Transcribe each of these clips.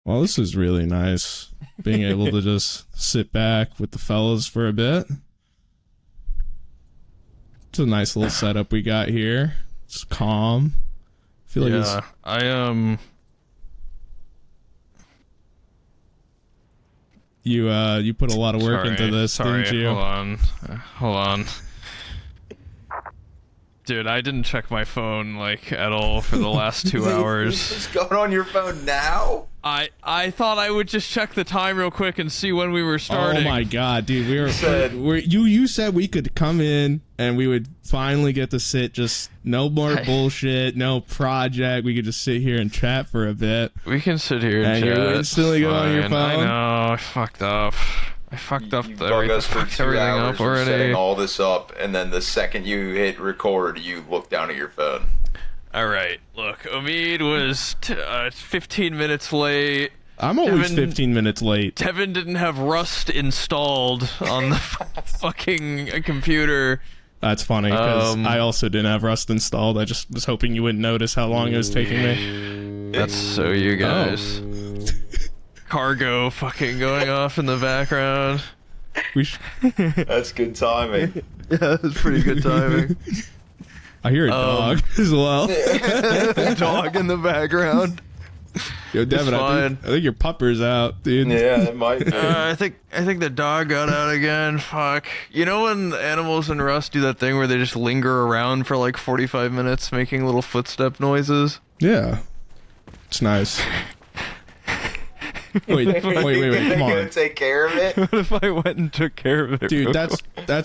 Well, this is really nice, being able to just sit back with the fellas for a bit. It's a nice little setup we got here. It's calm. I feel like you put a lot of work into this, didn't you? Hold on. Dude, I didn't check my phone, like, at all for the last 2 hours. What's going on your phone now? I thought I would just check the time real quick and see when we were starting. Oh my god, dude, you said we could come in and we would finally get to sit, just no more bullshit, no project. We could just sit here and chat for a bit. We can sit here and chat. You're instantly going on your phone. I know, I fucked up. I fucked up everything up already. Setting all this up, and then the second you hit record, you look down at your phone. All right, look, Omid was 15 minutes late. I'm always 15 minutes late. Tevin didn't have Rust installed on the fucking computer. That's funny, because I also didn't have Rust installed. I just was hoping you wouldn't notice how long it was taking me. That's so you guys. Cargo fucking going off in the background. That's good timing. Yeah, that's pretty good timing. I hear a dog as well. Dog in the background. Yo, Devin, I think your pupper's out, dude. Yeah, it might be. I think the dog got out again. Fuck. You know when animals in Rust do that thing where they just linger around for like 45 minutes making little footstep noises? Yeah. It's nice. Wait, come on. You gonna take care of it? What if I went and took care of it? Dude, that's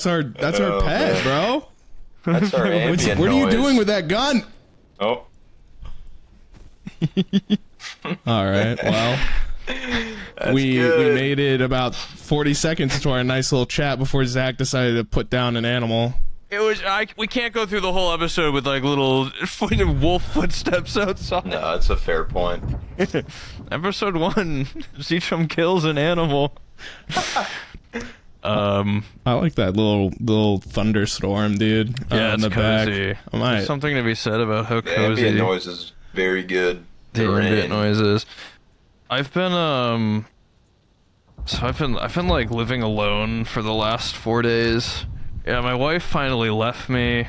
our pet, man. bro. That's our ambient What are you noise. doing with that gun? Oh. All right, well, we made it about 40 seconds into our nice little chat before Zach decided to put down an animal. It was we can't go through the whole episode with like little wolf footsteps outside. No, that's a fair point. Episode 1, ZChum kills an animal. I like that little thunderstorm, dude. Yeah, in it's the cozy. back. There's something to be said about how The cozy. ambient noise is very good. The ambient noises. I've been like living alone for the last 4 days. Yeah, my wife finally left me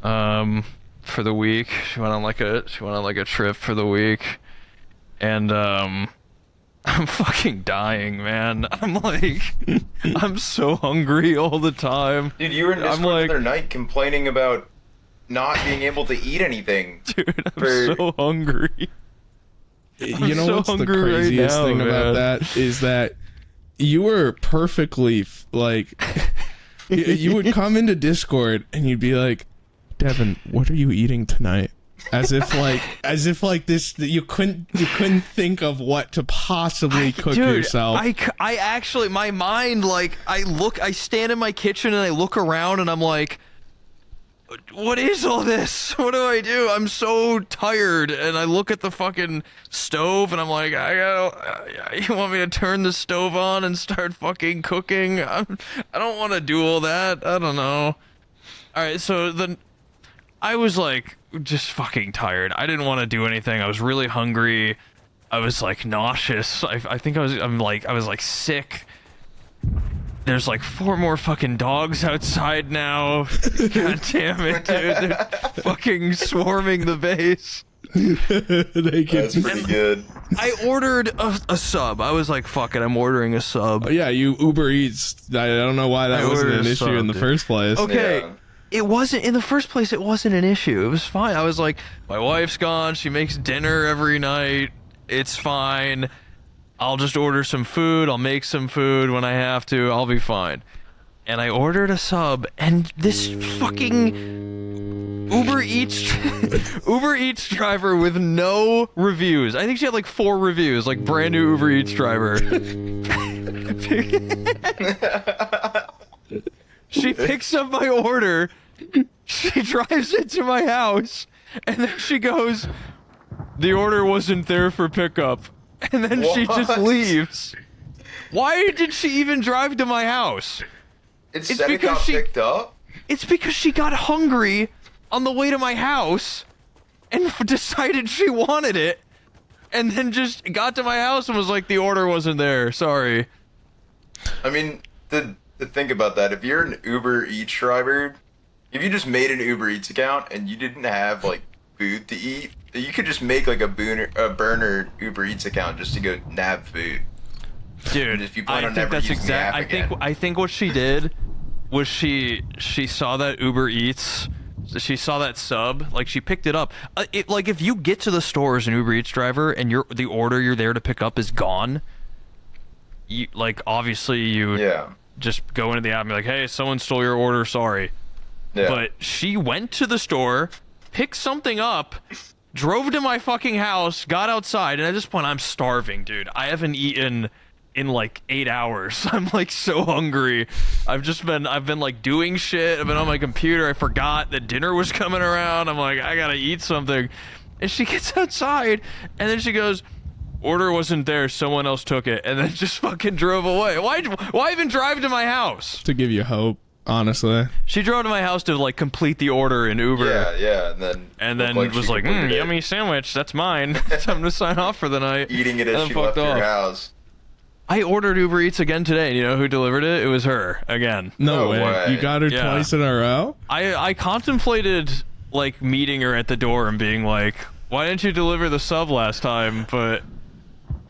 for the week. She went on like a trip for the week. And I'm fucking dying, man. I'm so hungry all the time. Dude, you were in Discord the other night complaining about not being able to eat anything. Dude, I'm so hungry. You know what's the craziest thing about that is that you were perfectly like you would come into Discord and you'd be like, Devin, what are you eating tonight? As if like this you couldn't think of what to possibly cook yourself. I actually, my mind, like, I stand in my kitchen and I look around and I'm like, what is all this? What do I do? I'm so tired. And I look at the fucking stove and I'm like, you want me to turn the stove on and start fucking cooking? I don't want to do all that. I don't know. All right, so then I was like just fucking tired. I didn't want to do anything. I was really hungry. I was like nauseous. I think I was like sick. There's like 4 more fucking dogs outside now. God damn it, dude. They're fucking swarming the base. That's pretty good. I ordered a sub. I was like, fuck it, I'm ordering a sub. Oh, yeah, you Uber Eats. I don't know why that wasn't an issue in the first place. Okay. Yeah. It wasn't, in the first place, it wasn't an issue. It was fine. I was like, my wife's gone. She makes dinner every night. It's fine. I'll just order some food. I'll make some food when I have to. I'll be fine. And I ordered a sub, and this fucking Uber Eats driver with no reviews. I think she had like 4 reviews, like brand new Uber Eats driver. She picks up my order. She drives it to my house, and then she goes, "The order wasn't there for pickup." and then she just leaves. Why did she even drive to my house? It's because she picked up? It's because she got hungry on the way to my house and decided she wanted it, and then just got to my house and was like, the order wasn't there, sorry. I mean, to think about that, if you're an Uber Eats driver, if you just made an Uber Eats account and you didn't have, like, food to eat, you could just make, like, a burner Uber Eats account just to go nab food. Dude, if you plan I on think never that's using the app again. I think what she did was she saw that Uber Eats, she saw that sub, like she picked it up. Like if you get to the store as an Uber Eats driver and the order you're there to pick up is gone, you like obviously you just go into the app and be like, hey, someone stole your order, sorry. Yeah. But she went to the store, picked something up, drove to my fucking house, got outside, and at this point I'm starving, dude. I haven't eaten in like 8 hours. I'm like so hungry. I've been like doing shit. I've been on my computer. I forgot that dinner was coming around. I'm like, I gotta eat something. And she gets outside and then she goes, order wasn't there, someone else took it, and then just fucking drove away. Why even drive to my house? To give you hope, honestly. She drove to my house to like complete the order in Uber. Yeah, and then was like, yummy sandwich, that's mine. Time to sign off for the night. Eating it as she left your house. I ordered Uber Eats again today, and you know who delivered it? It was her, again. No way. You got her twice in a row? I contemplated, like, meeting her at the door and being like, why didn't you deliver the sub last time? But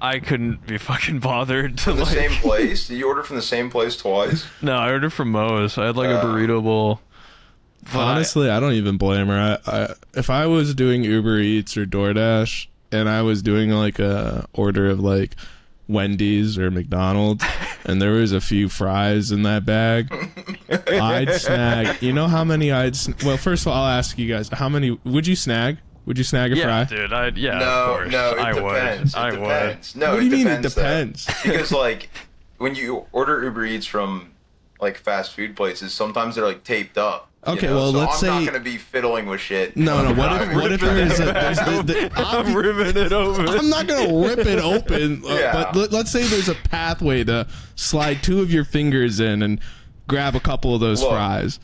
I couldn't be fucking bothered to, from the same place? Did you order from the same place twice? No, I ordered from Moe's. I had, like, a burrito bowl. But honestly, I don't even blame her. If I was doing Uber Eats or DoorDash, and I was doing, like, a order of, like, Wendy's or McDonald's and there was a few fries in that bag, I'd snag, you know how many well, first of all, I'll ask you guys, how many would you snag? Would you snag a fry? Dude, no, of course. No, it depends. I would. No, what do you mean it depends? Because like when you order Uber Eats from like fast food places, sometimes they're like taped up. Okay, well, so let's say I'm not gonna be fiddling with shit. No. What if there's I'm ripping it open. I'm not gonna rip it open. But let's say there's a pathway to slide 2 of your fingers in and grab a couple of those fries.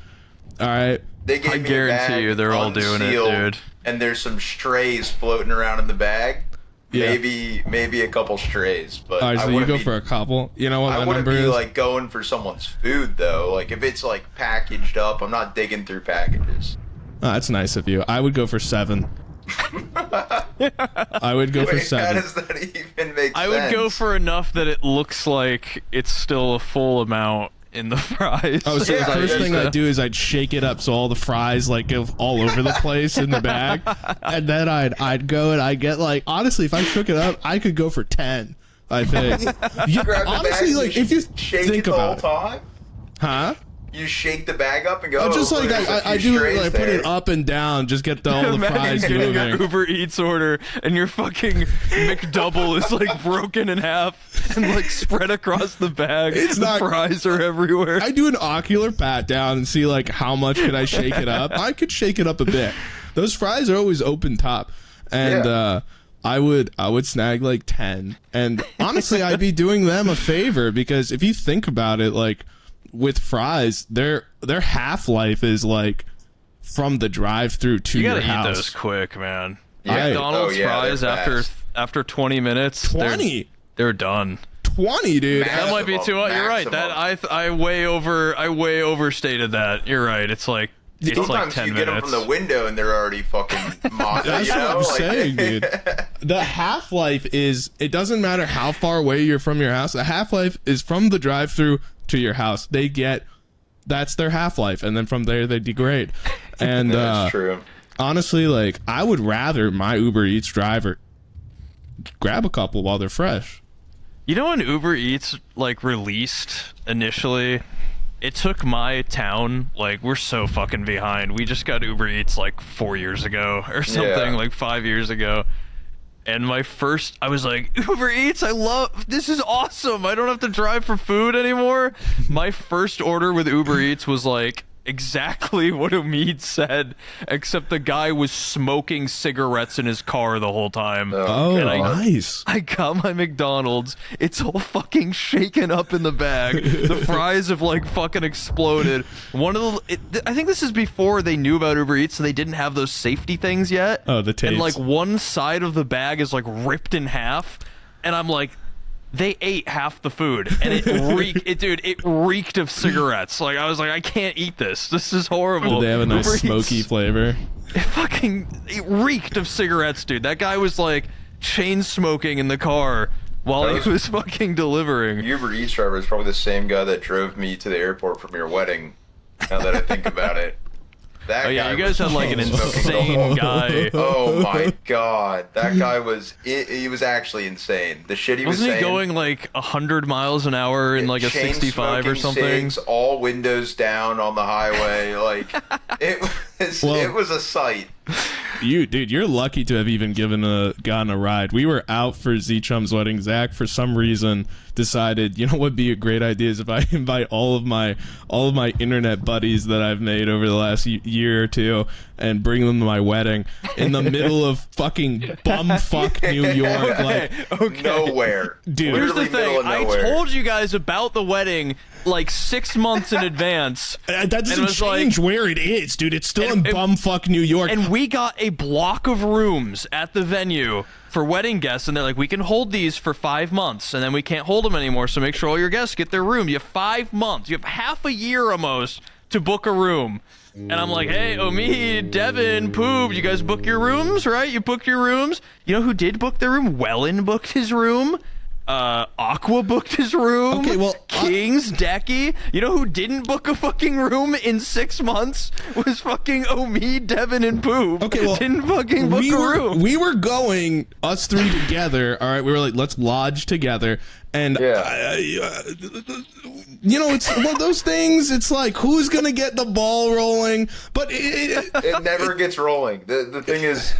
All right. I guarantee you, they're all doing it, dude. And there's some strays floating around in the bag. Yeah. Maybe a couple strays, but all right, so you go for a couple. You know what my number is? I wouldn't be like going for someone's food though. Like if it's like packaged up, I'm not digging through packages. Oh, that's nice of you. I would go for 7. I would go for 7. How does that even make sense? I would go for enough that it looks like it's still a full amount in the fries. Oh, so the first thing I'd do is I'd shake it up so all the fries like go all over the place in the bag, and then I'd go and I'd get like, honestly, if I shook it up, I could go for 10. I think. Honestly, like if you think about it, time? Huh? You shake the bag up and go. Just like I do, like put it up and down, just get all the fries moving. Your Uber Eats order and your fucking McDouble is like broken in half and like spread across the bag. The fries are everywhere. I do an ocular pat down and see like how much can I shake it up. I could shake it up a bit. Those fries are always open top, and I would snag like 10. And honestly, I'd be doing them a favor because if you think about it, like, with fries, their half-life is like from the drive-through to your house. You gotta eat those quick, man. Yeah. McDonald's fries after 20 minutes, 20, they're done. 20, dude. That might be too much. You're right. That I way overstated that. You're right. It's like sometimes like 10 you minutes. get them from the window and they're already fucking mocked. That's what I'm saying, dude. The half-life is, it doesn't matter how far away you're from your house. The half-life is from the drive-through to your house. That's their half-life, and then from there they degrade. And that's true. Honestly, like, I would rather my Uber Eats driver grab a couple while they're fresh. You know, when Uber Eats like released initially, it took my town, like, we're so fucking behind. We just got Uber Eats like 4 years ago or something, like 5 years ago. And I was like, Uber Eats, this is awesome. I don't have to drive for food anymore. My first order with Uber Eats was like exactly what Omid said, except the guy was smoking cigarettes in his car the whole time. Oh, nice. I got my McDonald's. It's all fucking shaken up in the bag. The fries have like fucking exploded. I think this is before they knew about Uber Eats, so they didn't have those safety things yet. Oh, the tapes. And like one side of the bag is like ripped in half, and I'm like, they ate half the food, and it reeked of cigarettes. Like, I was like, I can't eat this. This is horrible. Did they have a nice Uber smoky Eats, flavor? it reeked of cigarettes, dude. That guy was like chain smoking in the car while he was fucking delivering. Uber Eats driver is probably the same guy that drove me to the airport from your wedding. Now that I think about it. Oh yeah, you guys had like an insane guy. Oh my god, that guy he was actually insane. The shit he was saying. Wasn't he going like 100 miles an hour in like a 65 or something? Cigs, all windows down on the highway, like it was a sight. Dude, you're lucky to have even gotten a ride. We were out for ZChum's wedding. Zach, for some reason, decided, you know what would be a great idea is if I invite all of my internet buddies that I've made over the last year or two and bring them to my wedding in the middle of fucking bumfuck New York, like nowhere. Dude, here's the thing. I told you guys about the wedding like 6 months in advance. That doesn't change like, where it is, dude. It's still in bumfuck New York. And we got a block of rooms at the venue for wedding guests, and they're like, we can hold these for 5 months, and then we can't hold them anymore, so make sure all your guests get their room. You have 5 months. You have half a year almost to book a room. And I'm like, hey, Omid, Devin, Poob, you guys book your rooms, right? You booked your rooms? You know who did book their room? Wellen booked his room. Aqua booked his room. Okay, well, Kings, Decky. You know who didn't book a fucking room in 6 months? Was fucking Omid, Devin, and Poop. Okay, well, didn't fucking book a room. We were going, us three together. All right, we were like, let's lodge together. And, you know, it's one of those things. It's like, who's going to get the ball rolling? But it never gets rolling. The thing is,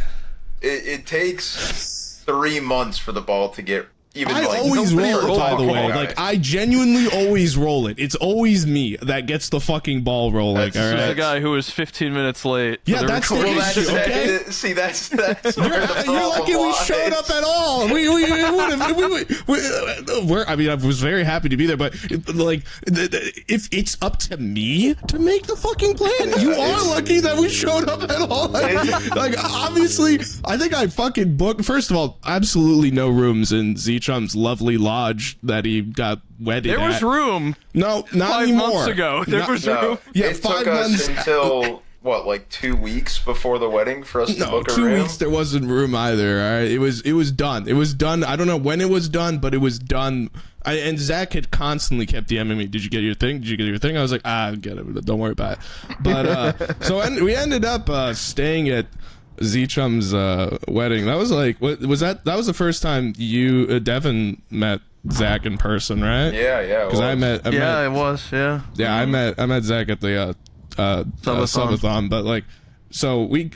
it takes 3 months for the ball to get I always roll it, by the way. Like, I genuinely always roll it. It's always me that gets the fucking ball rolling. This is the guy who was 15 minutes late. Yeah, that's the issue, okay? See, that's where the problem You're lucky we showed up at all. I mean, I was very happy to be there, but like, if it's up to me to make the fucking plan, you are lucky that we showed up at all. Like, obviously, I think I fucking booked. First of all, absolutely no rooms in ZChum's lovely lodge that he got wedded There was room. No, not 5 anymore. months ago. There was room. Yeah, it 5 took us months until what, like 2 weeks before the wedding for us to book a room? 2 weeks there wasn't room either. All right, it was done. It was done. I don't know when it was done, but it was done. And Zach had constantly kept DMing me, did you get your thing? Did you get your thing? I was like, I get it. Don't worry about it. But so we ended up staying at ZChum's wedding. That was like, what was that? That was the first time you, Devin, met Zach in person, right? Yeah. It was. Yeah, I met Zach at the subathon. But like, so we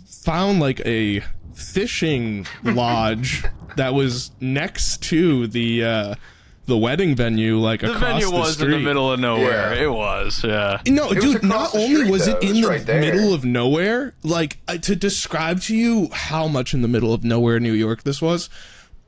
found like a fishing lodge that was next to the wedding venue, like across the street. The venue was in the middle of nowhere. Yeah. It was, yeah. No, dude, not only was it in the right there. middle of nowhere, like, to describe to you how much in the middle of nowhere New York this was,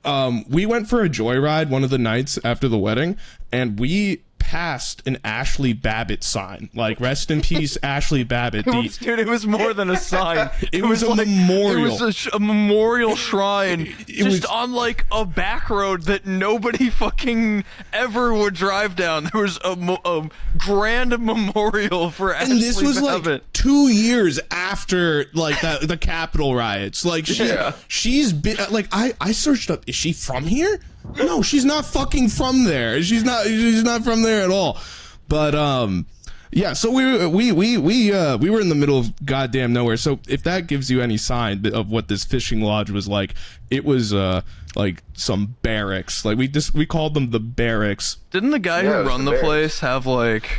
we went for a joyride one of the nights after the wedding, and we passed an Ashley Babbitt sign, like, rest in peace Ashley Babbitt. Dude, it was more than a sign. It was a memorial. It was a memorial shrine just on like a back road that nobody fucking ever would drive down. There was a grand memorial for Ashley and this was Babbitt. like 2 years after like the Capitol riots. Like she's been like, I searched up, is she from here? No, she's not fucking from there. She's not from there at all. But yeah, so we were in the middle of goddamn nowhere. So if that gives you any sign of what this fishing lodge was like, it was like some barracks. Like we called them the barracks. Didn't the guy who run the place have like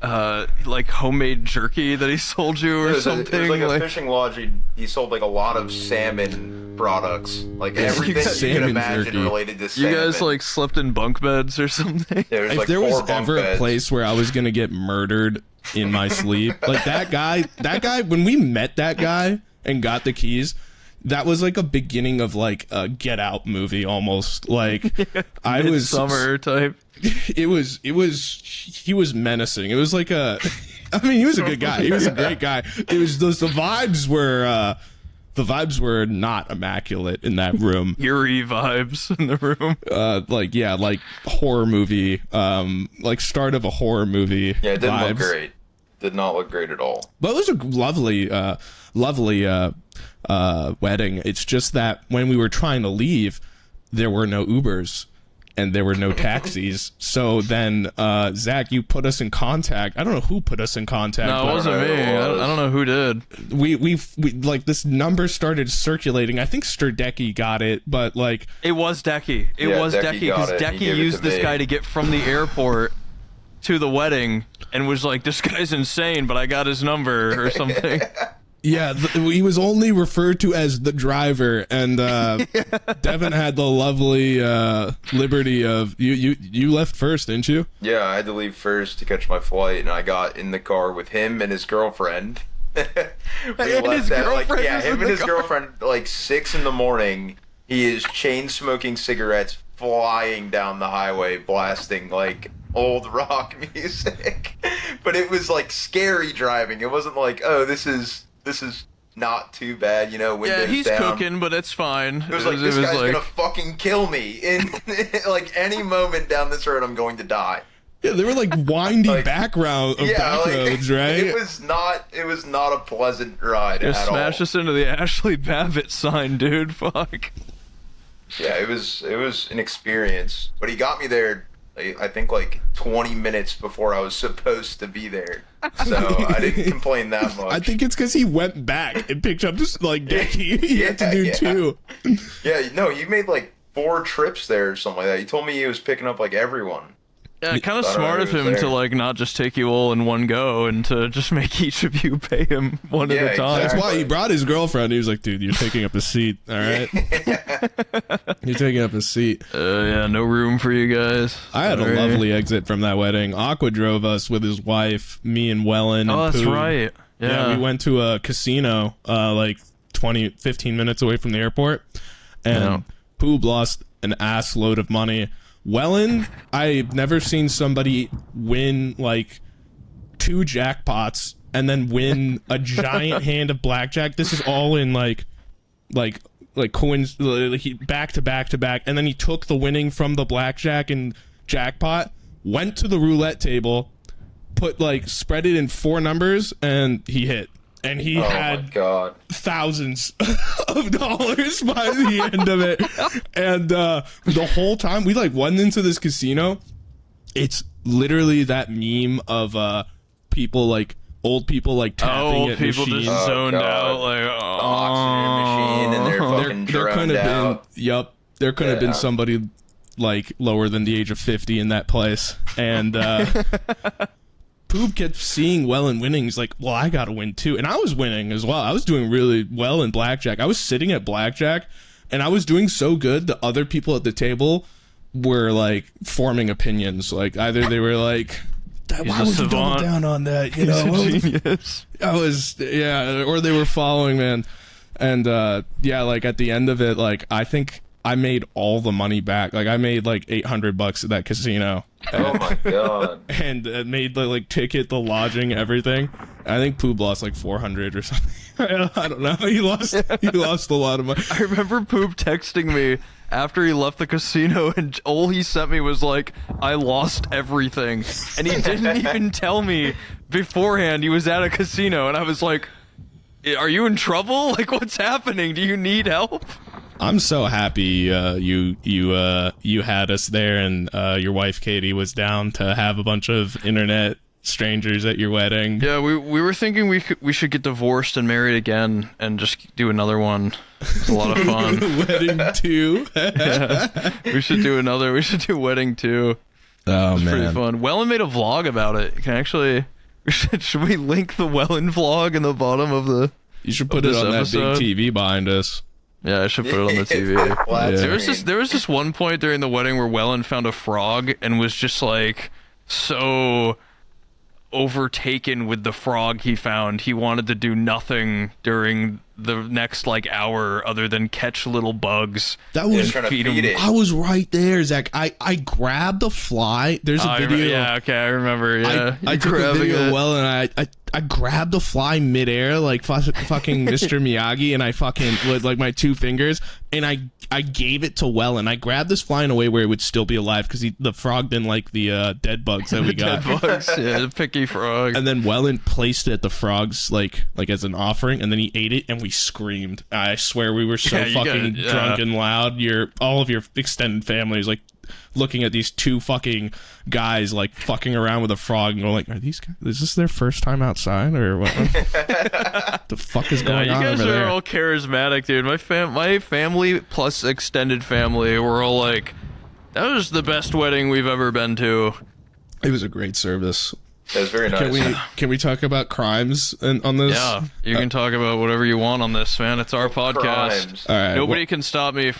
like homemade jerky that he sold you or something. It was like a fishing lodge. He sold like a lot of salmon products, like everything you can imagine jerky related to salmon. You guys like slept in bunk beds or something? Yeah, if like there was ever a place where I was gonna get murdered in my sleep, like that guy, when we met that guy and got the keys, that was like a beginning of like a Get Out movie almost. Like I was summer type. He was menacing. It was like I mean, he was a good guy. He was a great guy. It was just the vibes were not immaculate in that room. Eerie vibes in the room. Like horror movie, like start of a horror movie. Yeah, it didn't look great. Did not look great at all. But it was a lovely wedding. It's just that when we were trying to leave, there were no Ubers and there were no taxis. So then, Zach, you put us in contact. I don't know who put us in contact. No, it wasn't me. I don't know who did. We like this number started circulating. I think Stradecki got it, but like it was Decky. It was Decky because Decky used this guy to get from the airport to the wedding and was like, "This guy's insane," but I got his number or something. Yeah, he was only referred to as the driver, and Devin had the lovely liberty of you left first, didn't you? Yeah, I had to leave first to catch my flight, and I got in the car with him and his girlfriend. Him and his girlfriend, like 6 a.m. He is chain smoking cigarettes, flying down the highway, blasting like old rock music. But it was like scary driving. It wasn't like, oh, this is not too bad, you know, windows down. Yeah, he's cooking, but it's fine. It was like, this guy's gonna fucking kill me. In like any moment down this road, I'm going to die. Yeah, they were like windy back roads, right? It was not a pleasant ride at all. Smash us into the Ashley Babbitt sign, dude. Fuck. Yeah, it was an experience. But he got me there, I think, like 20 minutes before I was supposed to be there. So I didn't complain that much. I think it's because he went back and picked up just like Decky. He had to do 2. Yeah, no, you made like 4 trips there or something like that. He told me he was picking up like everyone. Yeah, kind of smart of him to like not just take you all in one go and to just make each of you pay him one at a time. That's why he brought his girlfriend. He was like, dude, you're taking up a seat, all right? You're taking up a seat. Yeah, no room for you guys. I had a lovely exit from that wedding. Aqua drove us with his wife, me and Wellen. Oh, and that's Pooh. right. Yeah, we went to a casino like 15 minutes away from the airport. And Pooh lost an ass load of money. Wellen, I've never seen somebody win like 2 jackpots and then win a giant hand of blackjack. This is all in like back to back, and then he took the winning from the blackjack and jackpot, went to the roulette table, spread it in 4 numbers, and he hit. And he had thousands of dollars by the end of it. And the whole time we went into this casino, it's literally that meme of old people tapping at people machines. Just zoned out, oxygen machine, and they're fucking droned out. There could have been somebody lower than the age of 50 in that place. And Poop kept seeing Wellen winning. He's like, well, I gotta win too. And I was winning as well. I was doing really well in blackjack. I was sitting at blackjack and I was doing so good the other people at the table were forming opinions. Either they were like, why would you double down on that? You know, genius. Or they were following, man. And at the end of it, I think I made all the money back. I made $800 at that casino. Oh my god! And made the ticket, the lodging, everything. I think Poob lost $400 or something. I don't know. He lost a lot of money. I remember Poob texting me after he left the casino, and all he sent me was I lost everything, and he didn't even tell me beforehand he was at a casino, and I was like, "Are you in trouble? What's happening? Do you need help?" I'm so happy you had us there, and your wife Katie was down to have a bunch of internet strangers at your wedding. Yeah, we were thinking we should get divorced and married again and just do another one. It's a lot of fun. Wedding 2. Yeah, we should do another. We should do wedding 2. Oh, It's pretty man. fun. Wellen made a vlog about it. You can actually... Should we link the Wellen vlog in the bottom of the... You should put of it this on episode? that big TV behind us. Yeah, I should put it on the TV. Flat Yeah. screen. There was this one point during the wedding where Wellen found a frog and was just like so overtaken with the frog he found. He wanted to do nothing during the next like hour other than catch little bugs. That Yeah, was trying to feed feed him. it. I was right there, Zach. I grabbed the fly. There's a I video. remember, yeah, okay, I remember. Yeah, I You took a grabbing video it. well, and I grabbed the fly midair like fucking Mr. Miyagi, and I fucking with like my two fingers, and I gave it to Wellen. I grabbed this fly in a way where it would still be alive because the frog didn't like the dead bugs that we got. Dead bugs, yeah, the picky frog. And then Wellen placed it at the frogs like as an offering, and then he ate it, and we screamed. I swear we were so Yeah, you fucking gotta- yeah. drunk and loud. All of your extended family is like looking at these two fucking guys like fucking around with a frog and going like, "Are these guys? Is this their first time outside or what? The fuck is No, going you on guys over are there?" all charismatic, dude. My family plus extended family were all like, that was the best wedding we've ever been to. It was a great service. That was very nice. Can we talk about crimes on this? Yeah, you can talk about whatever you want on this, man. It's our podcast. Crimes. All right. Nobody can stop us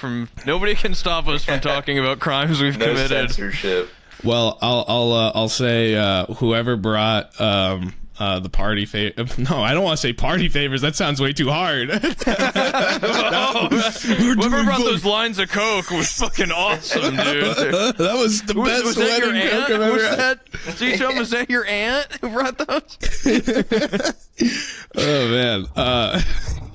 from talking about crimes we've No committed. censorship. Well, I'll say whoever brought the party No, I don't want to say party favors. That sounds way too hard. Whoever brought those lines of coke was fucking awesome, dude. That was the best Was that your wedding aunt? coke I've ever Was had. that ZChum? Was that your aunt who brought those? Oh man.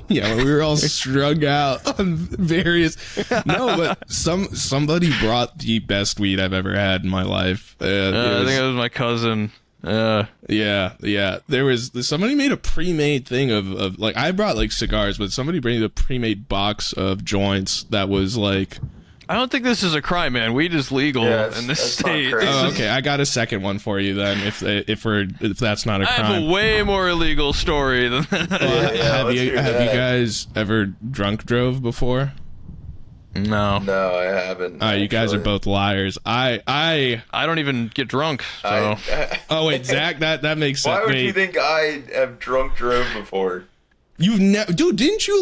Yeah, we were all strung out on various. No, but somebody brought the best weed I've ever had in my life. I think it was my cousin. Yeah. There was somebody made a pre-made thing of like I brought like cigars, but somebody bring a pre-made box of joints that was like. I don't think this is a crime, man. Weed is legal Yeah, in this that's not state. crazy. Oh, okay. I got a second one for you then. If that's not a I crime. have a way more illegal story than that. Well, Yeah, have let's you hear have you that. guys ever drunk drove before? No, No, I haven't. You guys are actually. both liars. I I don't even get drunk. So oh wait, Zach, that makes sense. Why would Wait, you think I have drunk drove before? dude, didn't you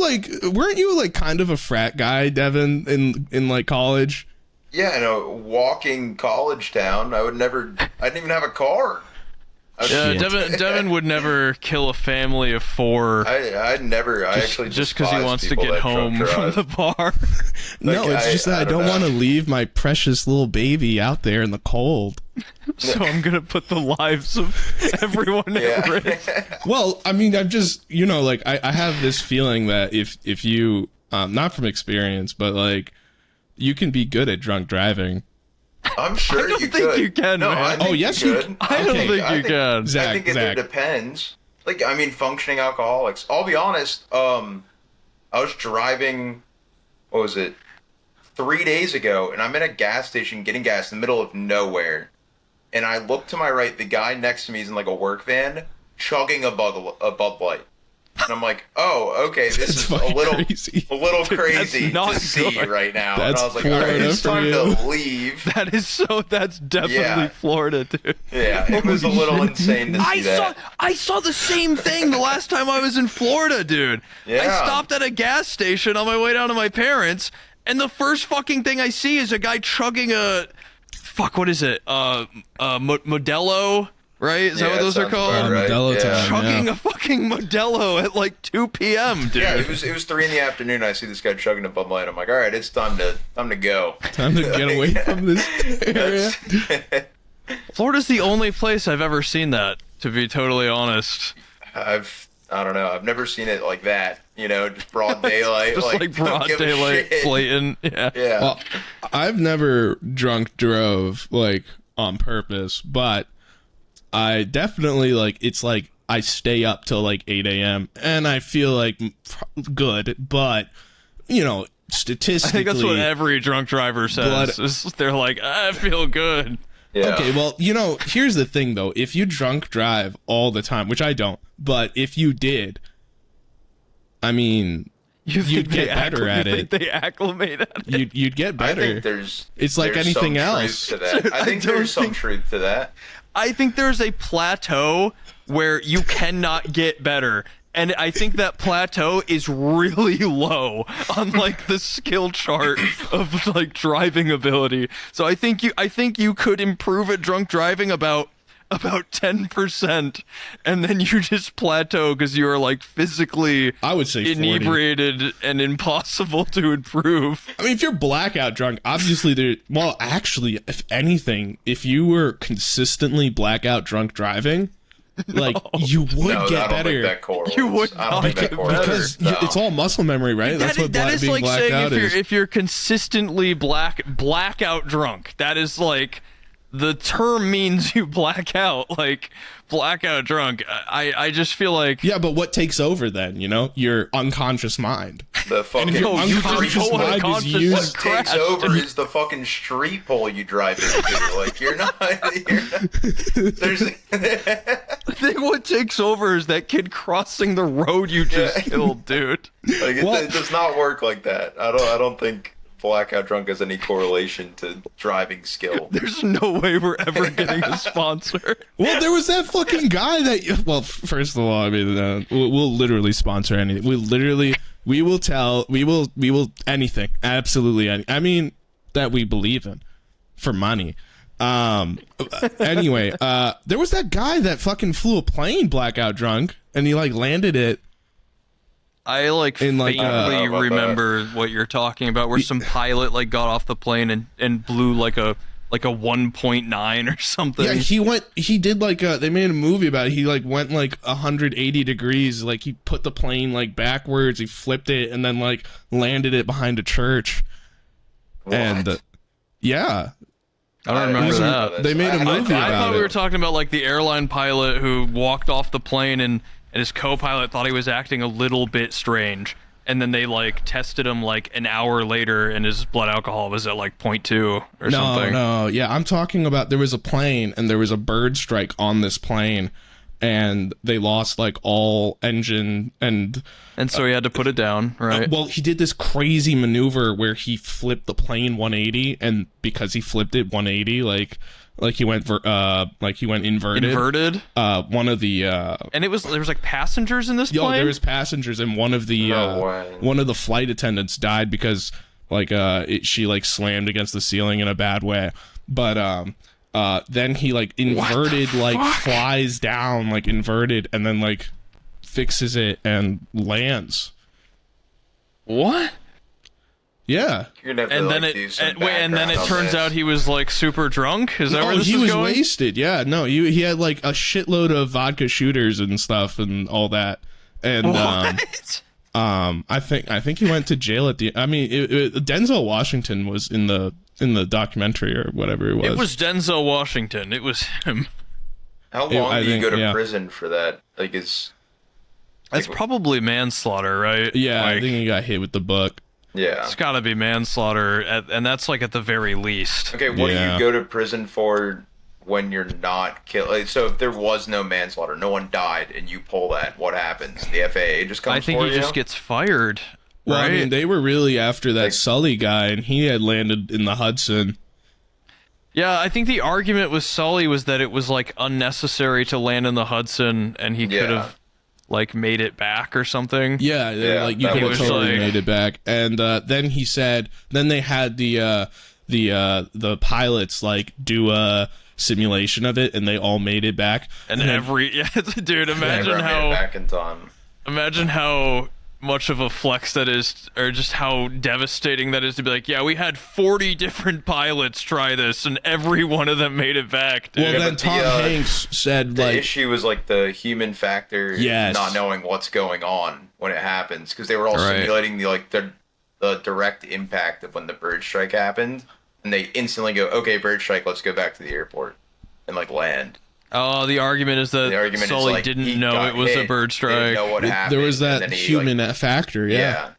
weren't you like kind of a frat guy, Devin, in like college? Yeah, in a walking college town, I didn't even have a car. yeah, Shit. Devin would never kill a family of four I actually just because he despise wants to people get that drunk home from drive. the bar. No, Like, it's just that I don't don't know. want to leave my precious little baby out there in the cold. So I'm gonna put the lives of everyone at risk. Yeah. Well, I mean, I'm just like I have this feeling that if you not from experience, but like you can be good at drunk driving. I'm sure I don't you think could. you can, No, man. I think Oh, yes, you you could. I don't Okay, think I you think- can. Zach, I think it depends. Like, I mean, functioning alcoholics. I'll be honest. I was driving. What was it? 3 days ago, and I'm in a gas station getting gas in the middle of nowhere. And I look to my right. The guy next to me is in like a work van, chugging a Bud Light. And I'm like, oh, okay, this That's is fucking a little crazy. crazy not to see good. right now. That's and I was like, all right, Florida it's for time you. to leave. That's definitely Yeah. Florida, dude. Yeah, it was a little insane to see that. I saw the same thing the last time I was in Florida, dude. I Yeah. stopped at a gas station on my way down to my parents, and the first fucking thing I see is a guy chugging what is it? Modelo, right? Is that Yeah, what those are sounds called? about right. Modelo Yeah. time. Chugging Yeah. a fucking Modelo at like 2 p.m., dude. Yeah, it was 3 in the afternoon. I see this guy chugging a Bud Light. I'm like, all right, it's time to go. Time to get away from this area. Florida's the only place I've ever seen that, to be totally honest. I don't know. I've never seen it like that. You know, just broad daylight. Just like don't broad give a daylight, shit. blatant. Yeah. Yeah. Well, I've never drunk drove like on purpose, but I definitely it's like I stay up till like 8 a.m. and I feel like good, but I statistically, think that's what every drunk driver says. Is they're like, I feel good. yeah. Okay, well, here's the thing though. If you drunk drive all the time, which I don't, but if you did, I mean, you'd get better at it. They acclimate at it. You'd get better. I think it's like anything else. Truth to that. I think there's some truth to that. I think there's a plateau where you cannot get better. And I think that plateau is really low on like the skill chart of like driving ability. So I think you could improve at drunk driving about 10%, and then you just plateau because you are like physically, I would say 40. Inebriated and impossible to improve. I mean, if you're blackout drunk, obviously actually, if anything, if you were consistently blackout drunk driving, like you would get better. You would not get better because it's all muscle memory, right? That's what being like blacked out is. If you're consistently blackout drunk, that is like the term means you black out, like blackout drunk. I just feel like but what takes over then? Your unconscious mind. The fucking unconscious mind is used. What takes over is the fucking street pole you drive into. Like you're not. There's. I think what takes over is that kid crossing the road you just killed, dude. Like it does not work like that. I don't think blackout drunk has any correlation to driving skill. There's no way we're ever getting a sponsor. Well, there was that fucking guy that. Well, first of all, I mean, we'll literally sponsor anything. We will anything, absolutely anything. I mean, that we believe in for money. Anyway, there was that guy that fucking flew a plane blackout drunk, and he like landed it. I faintly remember what you're talking about, where some pilot like got off the plane and blew like a 1.9 or something. Yeah, he did like they made a movie about it. He like went like 180 degrees, like he put the plane like backwards, he flipped it, and then like landed it behind a church. What? And yeah. I don't remember that. They made a movie about it. I thought we were talking about like the airline pilot who walked off the plane and his co-pilot thought he was acting a little bit strange, and then they like tested him like an hour later and his blood alcohol was at like 0.2 or something. No, yeah, I'm talking about there was a plane and there was a bird strike on this plane, and they lost like all engine and so he had to put it down, right? Well, he did this crazy maneuver where he flipped the plane 180, and because he flipped it 180, like he went inverted. One of the and there was like passengers in this plane. There was passengers, and one of the flight attendants died because like she like slammed against the ceiling in a bad way. But then he like inverted, like flies down like inverted, and then like fixes it and lands. What? Yeah. You're gonna have to, and then it turns out he was like super drunk. Is that where this is going? He was wasted. Yeah, no, he had like a shitload of vodka shooters and stuff and all that. And what? I think he went to jail at the. I mean, Denzel Washington was in the documentary or whatever it was. It was Denzel Washington. It was him. How long do you go to prison for that? Like, that's probably manslaughter, right? Yeah, I think he got hit with the book. Yeah. It's gotta be manslaughter, and that's like at the very least. Okay, what do you go to prison for when you're not killed? Like, so if there was no manslaughter, no one died, and you pull that, what happens? The FAA just comes for you? I think he just gets fired. Well, right? I mean, they were really after that Sully guy, and he had landed in the Hudson. Yeah, I think the argument with Sully was that it was like unnecessary to land in the Hudson, and he could have like made it back or something. Yeah, like you could have totally made it back. And then he said, then they had the pilots like do a simulation of it, and they all made it back. And dude, imagine how much of a flex that is, or just how devastating that is to be like, yeah, we had 40 different pilots try this, and every one of them made it back, dude. Well, then Tom Hanks said, the issue was like the human factor, not knowing what's going on when it happens, because they were all simulating the direct impact of when the bird strike happened, and they instantly go, okay, bird strike, let's go back to the airport and like land. Oh, the argument is that Sully didn't know it was a bird strike. Didn't know what happened, there was that human factor, yeah.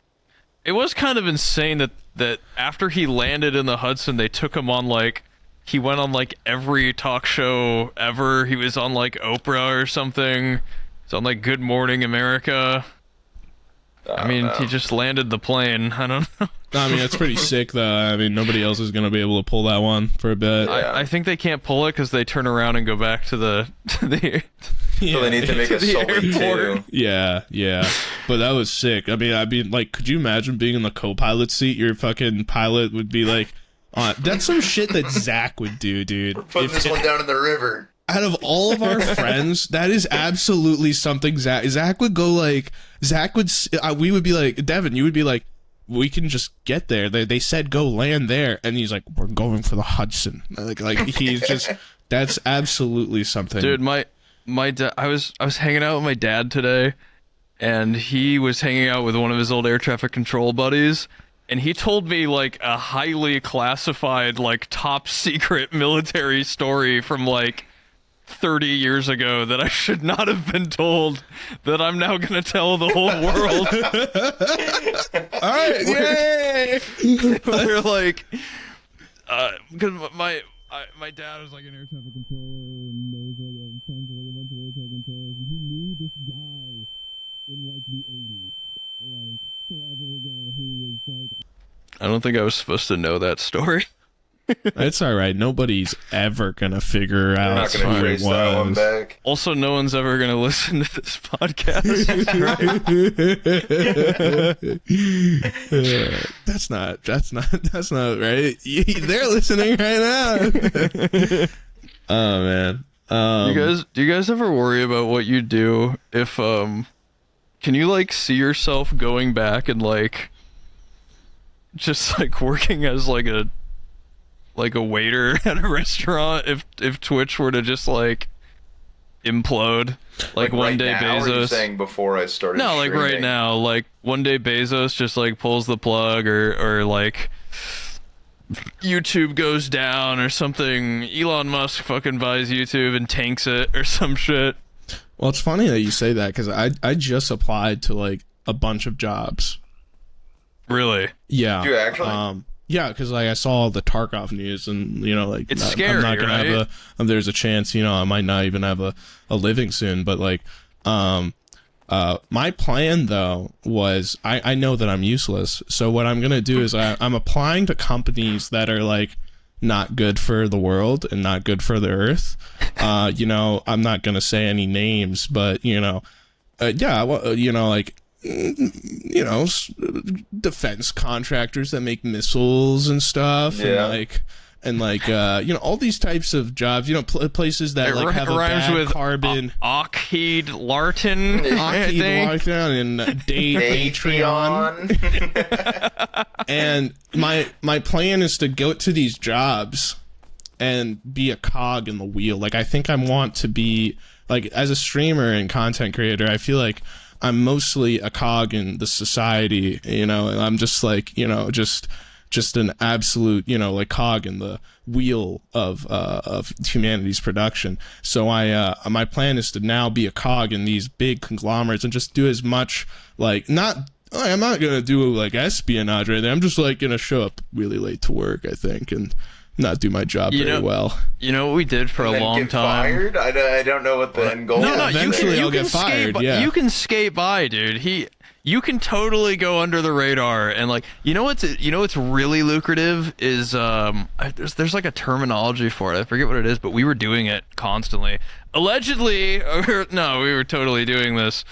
It was kind of insane that after he landed in the Hudson, they took him on like, he went on like every talk show ever. He was on like Oprah or something. He's on like Good Morning America. I mean, he just landed the plane. I don't know. I mean, it's pretty sick, though. I mean, nobody else is going to be able to pull that one for a bit. I think they can't pull it because they turn around and go back to the So they need to make a Sully too. Yeah. But that was sick. I mean, like, could you imagine being in the co-pilot seat? Your fucking pilot would be like, that's some shit that Zach would do, dude. Putting this one down in the river. Out of all of our friends, that is absolutely something Zach would go like, we would be like, Devin, you would be like, we can just get there. They said go land there. And he's like, we're going for the Hudson. Like he's just, that's absolutely something. Dude, my dad, I was hanging out with my dad today, and he was hanging out with one of his old air traffic control buddies. And he told me, like, a highly classified, like, top secret military story from, like, 30 years ago that I should not have been told, that I'm now going to tell the whole world. All right, yay! They're like, because my dad was like an air traffic controller and knows like a bunch of air traffic controllers, and he knew this guy in like the 80s, like forever ago, who was like, I don't think I was supposed to know that story. It's all right. Nobody's ever gonna figure out not gonna who it trace that one was. back. Also, no one's ever gonna listen to this podcast. That's not right. They're listening right now. Oh man. Do you guys ever worry about what you do if can you like see yourself going back and like just like working as like a waiter at a restaurant if Twitch were to just like implode like one right day now, or are you Bezos saying before I started no like streaming? right now like one day Bezos just like pulls the plug or like YouTube goes down or something, Elon Musk fucking buys YouTube and tanks it or some shit. Well, it's funny that you say that because I just applied to like a bunch of jobs. Really? Yeah. You actually? Yeah, because like I saw the Tarkov news, and you know, like it's scary, I'm not gonna right? have there's a chance, you know, I might not even have a living soon. But like, my plan though was I know that I'm useless, so what I'm gonna do is I'm applying to companies that are like not good for the world and not good for the earth. You know, I'm not gonna say any names, but you know, yeah, well, you know, like. You know, defense contractors that make missiles and stuff, yeah. and like you know, all these types of jobs, you know, places that like have a rhymes bad with carbon. Lockheed Lartin, Lockheed Martin and Patreon. And my plan is to go to these jobs and be a cog in the wheel. Like I think I want to be like, as a streamer and content creator, I feel like I'm mostly a cog in the society, you know, and I'm just like, you know, just an absolute, you know, like cog in the wheel of humanity's production. So my plan is to now be a cog in these big conglomerates and just do as much, like, I'm not going to do like espionage or anything. I'm just like going to show up really late to work, I think, and not do my job very well. You know what we did for a long time? Fired? I don't know what the end goal is. No, eventually you I'll get fired. Yeah, you can skate by, dude. You can totally go under the radar, and like you know what's really lucrative is there's like a terminology for it. I forget what it is, but we were doing it constantly. Allegedly, no, we were totally doing this.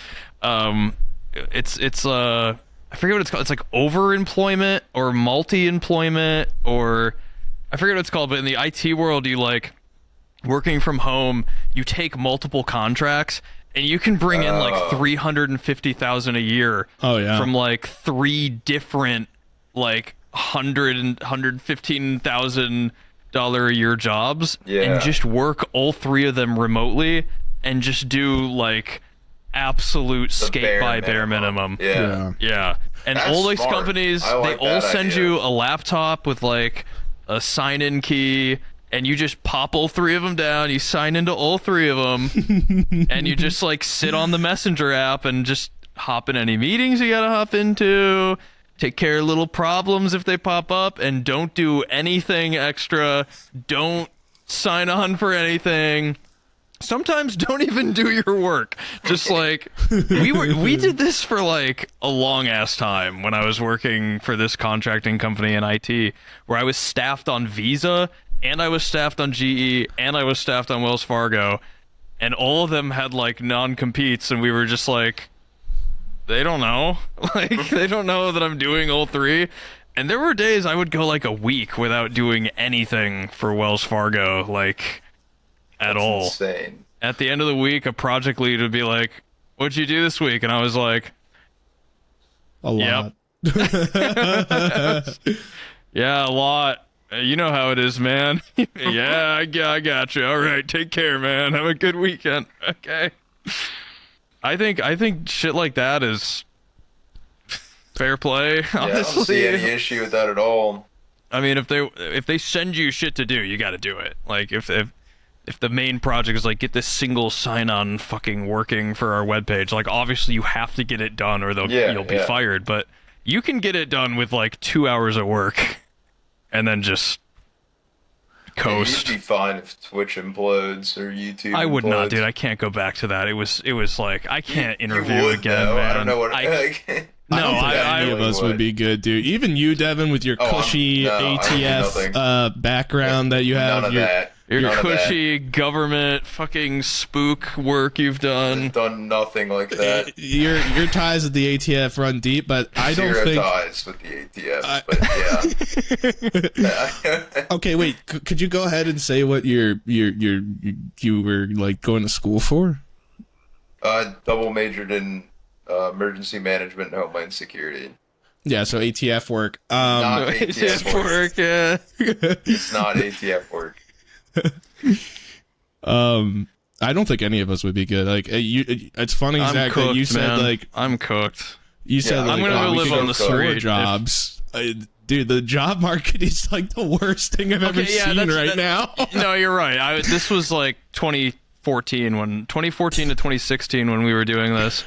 It's I forget what it's called. It's like overemployment or multi-employment or I forget what it's called, but in the IT world, you like working from home, you take multiple contracts and you can bring in like $350,000 a year from like 3 different like $115,000 a year jobs and just work all 3 of them remotely and just do like absolute skate by bare minimum. Yeah. And That's all these smart. companies, they all send you a laptop with like a sign-in key, and you just pop all 3 of them down, you sign into all 3 of them, and you just like sit on the Messenger app and just hop in any meetings you gotta hop into, take care of little problems if they pop up, and don't do anything extra, don't sign on for anything, sometimes don't even do your work. Just like we did this for like a long ass time when I was working for this contracting company in IT, where I was staffed on Visa and I was staffed on GE and I was staffed on Wells Fargo, and all of them had like non-competes, and we were just like, they don't know. Like, they don't know that I'm doing all three. And there were days I would go like a week without doing anything for Wells Fargo, like, at all. Insane. At the end of the week, a project lead would be like, "What'd you do this week?" And I was like, A lot. "Yeah, a lot. You know how it is, man." "Yeah, I got you. All right, take care, man. Have a good weekend." Okay. I think shit like that is fair play. Honestly. Yeah, I don't see any issue with that at all. I mean, if they send you shit to do, you got to do it. Like if the main project is like, get this single sign-on fucking working for our webpage, like obviously you have to get it done or you'll be fired. But you can get it done with like 2 hours of work, and then just coast. You'd be fine if Twitch implodes or YouTube. I would not, implodes. dude. I can't go back to that. It was like I can't interview you would, again, though. man. I don't know what. No, any of us would be good, dude. Even you, Devin, with your cushy ATF background that you have. None of that. Your cushy government fucking spook work you've done. I've done nothing like that. Your ties with the ATF run deep, but I don't Zero think. ties with the ATF, but yeah. Okay, wait. Could you go ahead and say what you were like going to school for? Double majored in emergency management and homeland security. Yeah, so ATF work. Not ATF work. Yeah. It's not ATF work. I don't think any of us would be good. Like, it's funny, I'm Zach, cooked, that you said man. like I'm cooked. you said like, I'm gonna go we live should on go the for street jobs. Dude, the job market is like the worst thing I've ever seen now. No, you're right. This was like 2014 to 2016 when we were doing this,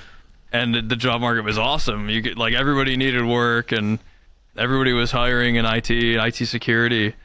and the job market was awesome. You get like everybody needed work, and everybody was hiring in IT security.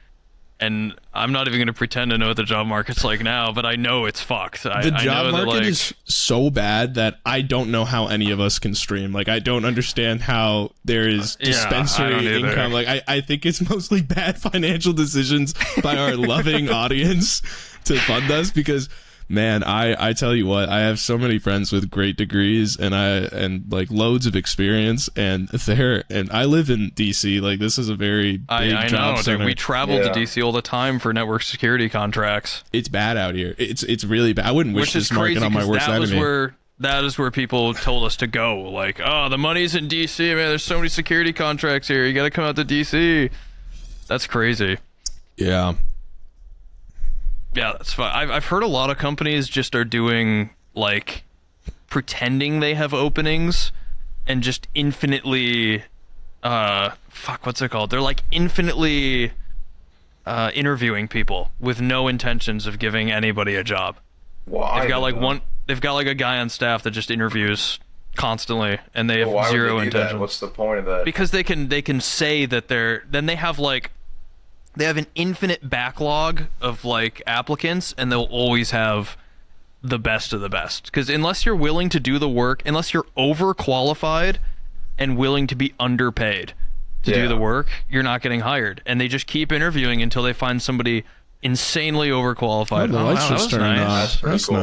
And I'm not even going to pretend to know what the job market's like now, but I know it's fucked. The job market is so bad that I don't know how any of us can stream. Like, I don't understand how there is dispensary income. Like, I think it's mostly bad financial decisions by our loving audience to fund us because, man, I tell you what, I have so many friends with great degrees and like loads of experience, and I live in DC. Like, this is a very big I job know, center. dude. We travel to DC all the time for network security contracts. It's bad out here. It's really bad. I wouldn't wish this market on my worst enemy. That is where people told us to go. Like, oh, the money's in DC, man. There's so many security contracts here. You got to come out to DC. That's crazy. Yeah. Yeah, that's fine. I've heard a lot of companies just are doing, like, pretending they have openings and just infinitely, what's it called? They're, like, infinitely interviewing people with no intentions of giving anybody a job. Why? They've got, like, a guy on staff that just interviews constantly, and they have zero intention. What's the point of that? Because they can say that they have an infinite backlog of like applicants, and they'll always have the best of the best. Because unless you're willing to do the work, unless you're overqualified and willing to be underpaid to do the work, you're not getting hired. And they just keep interviewing until they find somebody insanely overqualified. The lights just turned on. That's cool.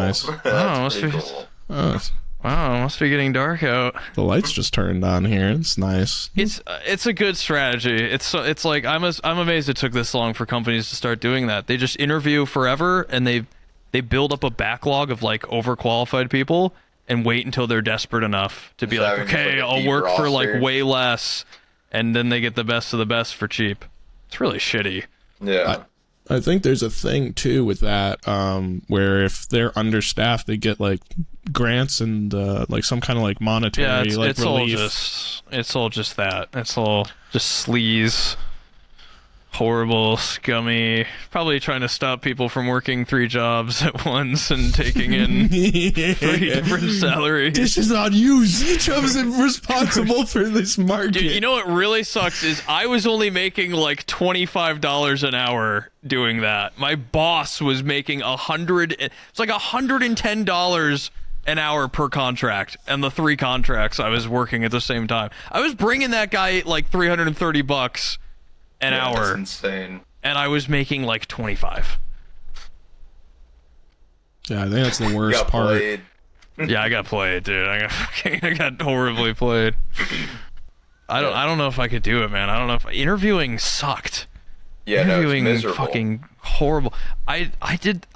nice. Wow, it must be getting dark out. The lights just turned on here. It's nice. It's a good strategy. It's like I'm amazed it took this long for companies to start doing that. They just interview forever, and they build up a backlog of like overqualified people and wait until they're desperate enough to be like, okay, I'll work for like way less, and then they get the best of the best for cheap. It's really shitty. Yeah. I think there's a thing too with that, where if they're understaffed, they get like grants and like some kind of like monetary it's relief. It's all just that. It's all just sleaze. horrible, scummy, probably trying to stop people from working 3 jobs at once and taking in 3 different salaries. This is on you. ZChum is responsible for this market. Dude, you know what really sucks is I was only making like $25 an hour doing that. My boss was making it's like $110 an hour per contract, and the 3 contracts I was working at the same time. I was bringing that guy like $330 an hour. That's insane. And I was making like 25. Yeah, I think that's the worst Got part. played. Yeah, I got played, dude. I got horribly played. I don't know if I could do it, man. I don't know if interviewing sucked. Yeah, no, it's Interviewing miserable. fucking horrible. I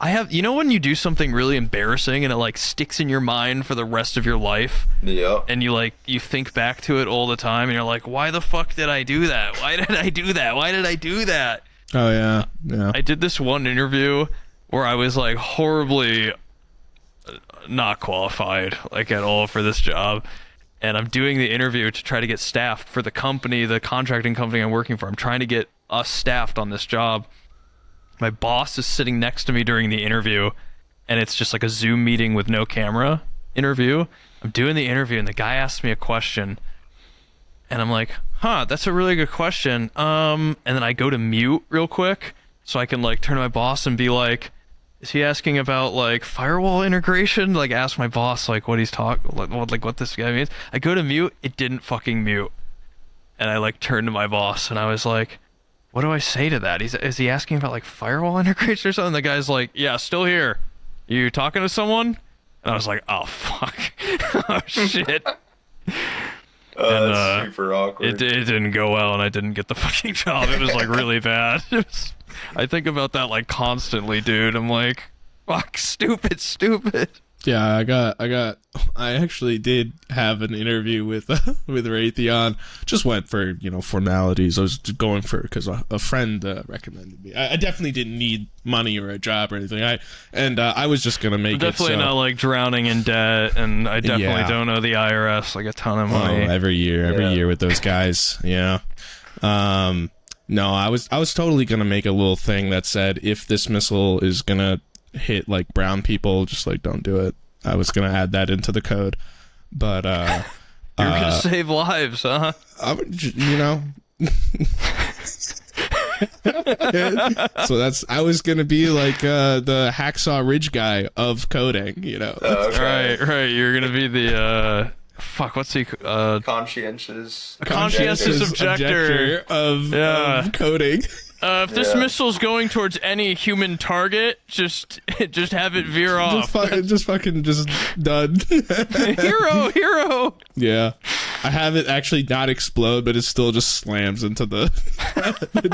have, you know when you do something really embarrassing and it like sticks in your mind for the rest of your life? Yeah. And you think back to it all the time and you're like, why the fuck did I do that? Why did I do that? Why did I do that? Oh yeah, yeah. I did this one interview where I was like horribly not qualified like at all for this job, and I'm doing the interview to try to get staffed for the company, the contracting company I'm working for. I'm trying to get us staffed on this job. My boss is sitting next to me during the interview, and it's just like a Zoom meeting with no camera interview. I'm doing the interview and the guy asks me a question and I'm like, that's a really good question. And then I go to mute real quick so I can like turn to my boss and be like, is he asking about like firewall integration? Like ask my boss like what he's what this guy means. I go to mute, it didn't fucking mute. And I like turned to my boss and I was like, what do I say to that? Is he asking about like firewall integration or something? The guy's like, yeah, still here. You talking to someone? And I was like, oh fuck. Oh shit. That's super awkward. It didn't go well and I didn't get the fucking job. It was like really bad. I think about that like constantly, dude. I'm like, fuck, stupid. Yeah, I actually did have an interview with Raytheon. Just went for, formalities. I was just going for because a friend recommended me. I definitely didn't need money or a job or anything. I was just gonna make definitely it. Not like drowning in debt, and I definitely don't owe the IRS like a ton of money. Every year with those guys. Yeah. No, I was totally gonna make a little thing that said if this missile is gonna hit like brown people, just like don't do it. I was gonna add that into the code, but you're gonna save lives, huh? So I was gonna be like the Hacksaw Ridge guy of coding, Okay. Right. You're gonna be the what's he conscientious objector of coding. If this missile's going towards any human target, just have it veer off. Just done. Hero. Yeah, I have it actually not explode, but it still just slams into the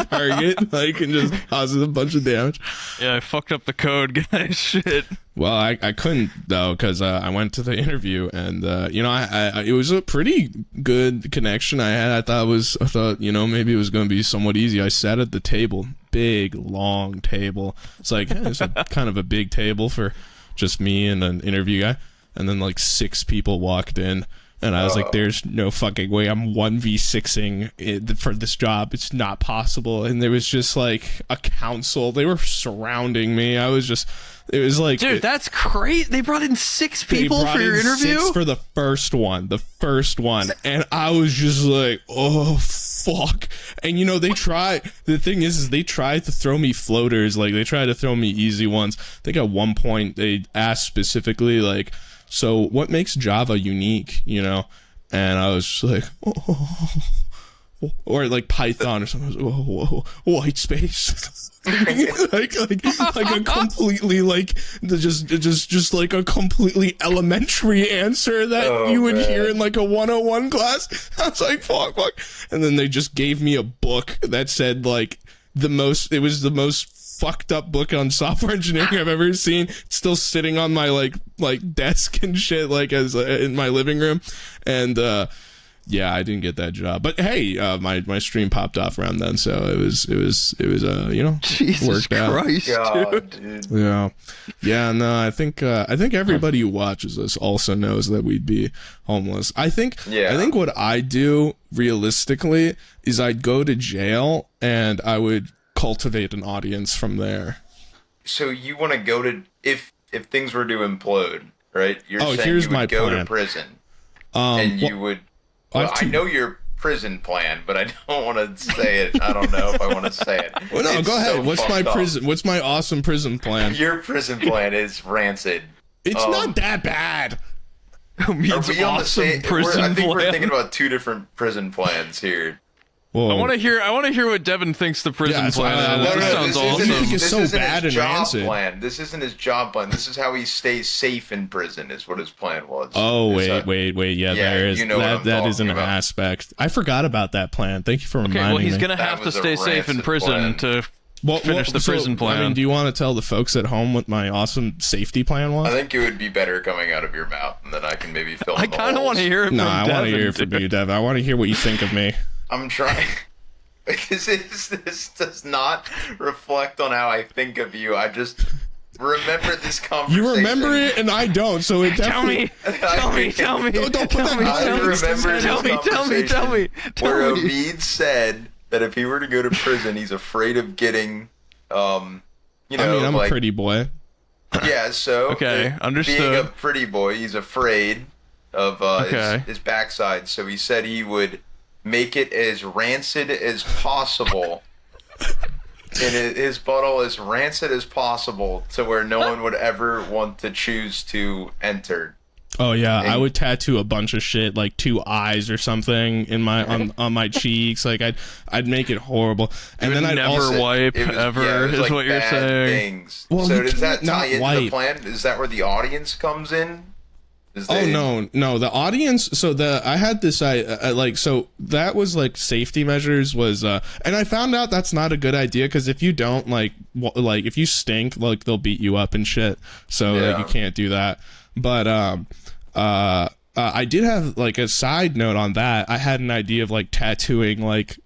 target, like, and just causes a bunch of damage. Yeah, I fucked up the code, guys. Shit. Well, I couldn't though because I went to the interview and it was a pretty good connection I had. I thought maybe it was going to be somewhat easy. I sat at the table, big long table. It's like it's kind of a big table for just me and an interview guy, and then like 6 people walked in. And I was like, there's no fucking way I'm 1v6ing for this job. It's not possible. And there was just like a council. They were surrounding me. It was like... Dude, that's crazy. They brought in 6 people for your interview? 6 for the first one. And I was just like, oh, fuck. And the thing is they tried to throw me floaters. Like, they tried to throw me easy ones. I think at one point they asked specifically, like, so what makes Java unique, And I was just like, or like Python or something. Whoa, white space. like a completely just like a completely elementary answer that you would hear in like a 101 class. I was like, fuck. And then they just gave me a book that said like the most fucked up book on software engineering I've ever seen. It's still sitting on my like desk and shit, like as in my living room. And yeah, I didn't get that job. But hey, my stream popped off around then, so it was Jesus worked out. Christ, God, dude. dude. Yeah. No, I think everybody who watches us also knows that we'd be homeless. I think what I do realistically is I'd go to jail and I would cultivate an audience from there. So you want to go to if things were to implode, right? You're saying here's you would my go plan. to prison, and you would. Well, I know your prison plan, but I don't want to say it. I don't know if I want to say it. Well, no, It's go ahead. so What's my fucked prison? up. What's my awesome prison plan? Your prison plan is rancid. It's not that bad. Omid's Are we on the awesome same? prison I think we're plan. thinking about two different prison plans here. Whoa. I want to hear what Devin thinks the prison that's plan why I is. wanna- This sounds this awesome. think it's This so isn't bad his and job rancid. plan. This isn't his job plan. This is how he stays safe in prison. Is what his plan was. Oh, Is that- wait. Yeah, Yeah, there is. you know what I'm that is an talking about. aspect. I forgot about that plan. Thank you for reminding Okay, well, he's me. gonna That have to was a stay safe in rancid prison plan. to finish the prison plan. I mean, do you want to tell the folks at home what my awesome safety plan was? I think it would be better coming out of your mouth, and then I can maybe fill. I in the kind of want to holes. hear it No, from I Devin. want to hear it from dude. you, Devin. I want to hear what you think of me. I'm trying. This does not reflect on how I think of you. I just remember this conversation. You remember it, and I don't. So it Tell me, definitely. tell me. Don't put that gun I in remember his this head. Tell me, conversation where tell me. Omid said that if he were to go to prison, he's afraid of getting, I mean, I'm like, a pretty boy. yeah. So Okay, understood. Being a pretty boy, he's afraid of Okay. his backside. So he said he would make it as rancid as possible. And his butthole as rancid as possible to where no one would ever want to choose to enter. Oh yeah, I would tattoo a bunch of shit, like 2 eyes or something in my on my cheeks. Like I'd make it horrible, and then I'd never also wipe It was- ever yeah, it was is like what you're bad saying. Things. Well, so you does that can't not tie into the wipe. plan? Is that where the audience comes in? Is Oh they- no, the audience. So I had this. So that was like safety measures was, and I found out that's not a good idea because if you don't like if you stink, like they'll beat you up and shit. So like you can't do that. But I did have like a side note on that. I had an idea of like tattooing like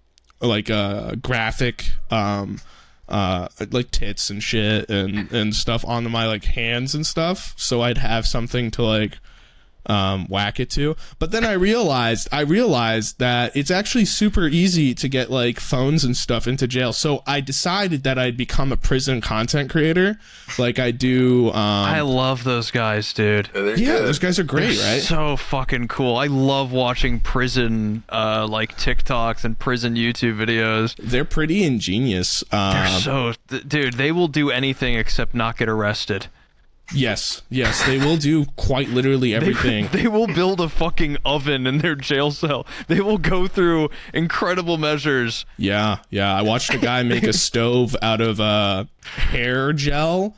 graphic like tits and shit and stuff onto my like hands and stuff, so I'd have something to like whack it to. But then I realized that it's actually super easy to get like phones and stuff into jail. So I decided that I'd become a prison content creator, like I do. I love those guys, dude. Yeah, they're Yeah, good. those guys are great, They're right? so fucking cool. I love watching prison like TikToks and prison YouTube videos. They're pretty ingenious. They're dude, they will do anything except not get arrested. Yes, they will do quite literally everything. They will build a fucking oven in their jail cell. They will go through incredible measures. Yeah. I watched a guy make a stove out of hair gel,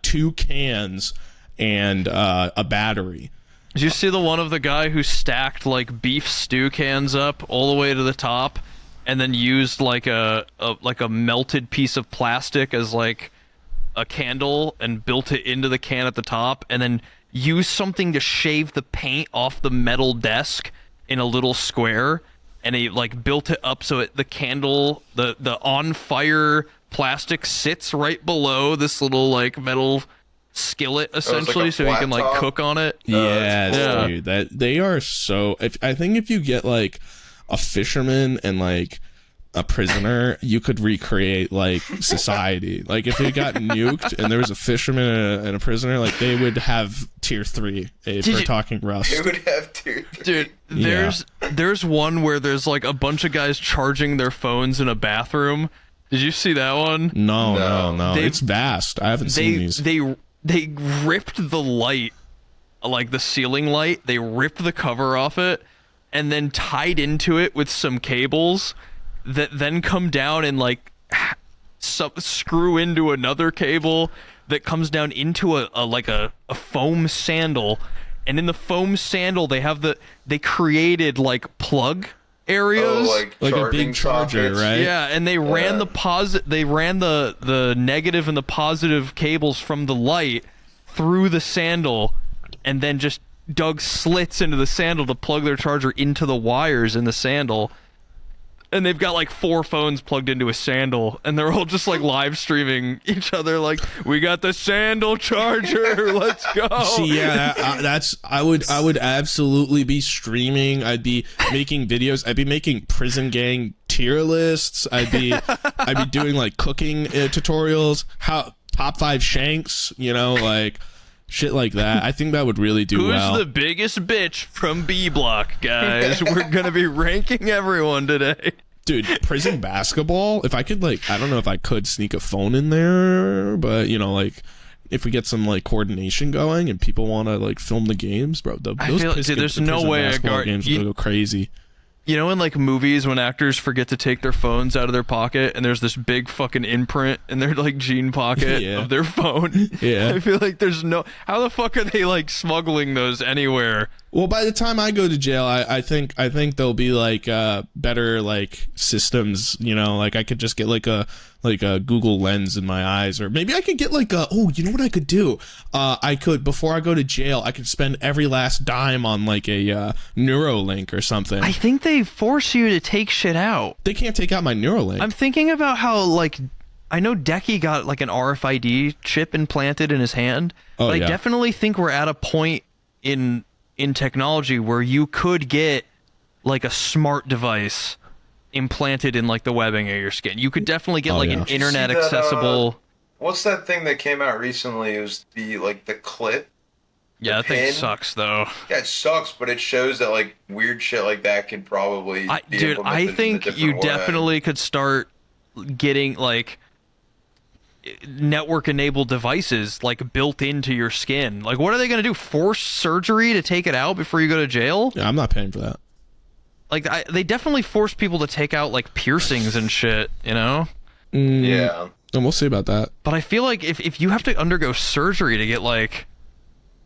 2 cans, and a battery. Did you see the one of the guy who stacked like beef stew cans up all the way to the top, and then used like a melted piece of plastic as like a candle and built it into the can at the top, and then used something to shave the paint off the metal desk in a little square, and he like built it up so the candle, the on fire plastic sits right below this little like metal skillet essentially, a so he flat can like top? cook on it. Yes, Yeah. dude. That they are so. I think if you get like a fisherman and like a prisoner, you could recreate like society. Like if it got nuked and there was a fisherman and a prisoner, like they would have tier 3 if we're talking Rust. They would have to. Dude, there's one where there's like a bunch of guys charging their phones in a bathroom. Did you see that one? No. They- It's vast. I haven't seen these. They ripped the light, like the ceiling light. They ripped the cover off it, and then tied into it with some cables that then come down and like screw into another cable that comes down into a foam sandal. And in the foam sandal, they created like plug areas. Oh, Like a charging big charger, sockets. right? Yeah, and they ran the negative and the positive cables from the light through the sandal, and then just dug slits into the sandal to plug their charger into the wires in the sandal. And they've got like 4 phones plugged into a sandal, and they're all just like live streaming each other, like, we got the sandal charger, let's go. See, yeah, that's I would absolutely be streaming. I'd be making videos. I'd be making prison gang tier lists. I'd be doing like cooking tutorials, how top 5 shanks, you know, like shit like that. I think that would really do well. Who's the biggest bitch from B Block, guys? We're gonna be ranking everyone today. Dude, prison basketball, if I could, like, I don't know if I could sneak a phone in there, but, you know, like, if we get some, like, coordination going and people want to, like, film the games, bro, there's no way a guard games will go crazy. You know, in like movies when actors forget to take their phones out of their pocket and there's this big fucking imprint in their like jean pocket of their phone. Yeah. I feel like there's no, how the fuck are they like smuggling those anywhere? Well, by the time I go to jail, I think there'll be like better like systems, you know, like I could just get like a Google Lens in my eyes, or maybe I could get like you know what I could do? I could, before I go to jail, I could spend every last dime on like a Neuralink or something. I think they force you to take shit out. They can't take out my Neuralink. I'm thinking about how like, I know Decky got like an RFID chip implanted in his hand, but I definitely think we're at a point in technology where you could get like a smart device implanted in like the webbing of your skin. You could definitely get an internet accessible. What's that thing that came out recently? It was the clip. Yeah, that thing sucks though. Yeah, it sucks, but it shows that like weird shit like that could probably be implemented I think in a you different way. definitely could start getting like network enabled devices like built into your skin. Like, what are they going to do? Force surgery to take it out before you go to jail? Yeah, I'm not paying for that. Like, they definitely force people to take out like piercings and shit, you know? Yeah. And we'll see about that. But I feel like if you have to undergo surgery to get like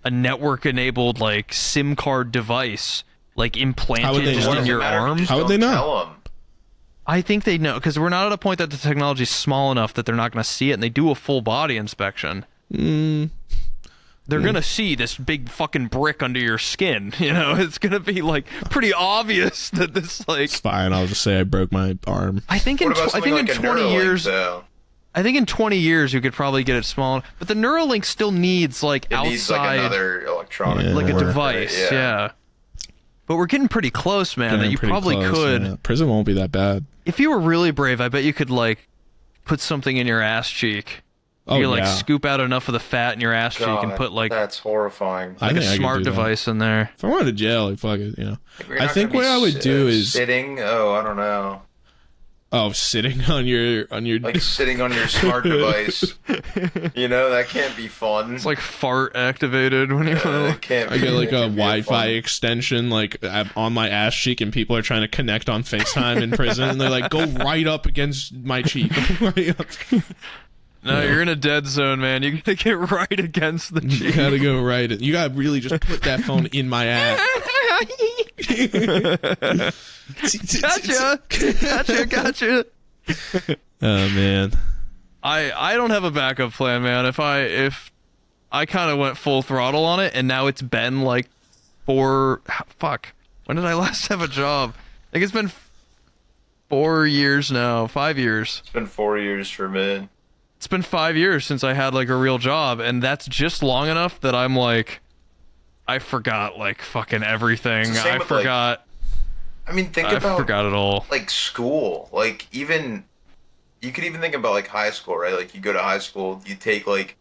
a network enabled like SIM card device like implanted just in your arm, how would they know? I think they know, because we're not at a point that the technology is small enough that they're not going to see it, and they do a full body inspection. They're going to see this big fucking brick under your skin, you know? It's going to be, like, pretty obvious that this, like... It's fine, I'll just say I broke my arm. I think in 20 years... Though? I think in 20 years you could probably get it small, but the Neuralink still needs, like, outside... It needs, like, another electronic... like a device, yeah. But we're getting pretty close, man, that you probably could... Yeah. Prison won't be that bad. If you were really brave, I bet you could, like, put something in your ass cheek. You could, like, scoop out enough of the fat in your ass cheek and put, like... That's horrifying. Like a smart device in there. If I went to jail, like, fuck it, you know. I think what I would do is... Sitting? Oh, I don't know. Oh, sitting on your... Like, sitting on your smart device. You know, that can't be fun. It's, like, fart activated when you... I get, like, a Wi-Fi extension, like, on my ass cheek, and people are trying to connect on FaceTime in prison, and they're like, go right up against my cheek. Right up. No, you're in a dead zone, man. You gotta get right against the cheek. You gotta go right. You gotta really just put that phone in my ass. Gotcha. Oh man, I don't have a backup plan, man. If I kind of went full throttle on it, and now it's been like when did I last have a job? I think it's been 4 years now, 5 years. It's been 4 years for me. It's been 5 years since I had like a real job, and that's just long enough that I'm like, I forgot like fucking everything. I forgot. Like, I mean, I forgot it all. Like school, like you could even think about like high school, right? Like you go to high school, you take like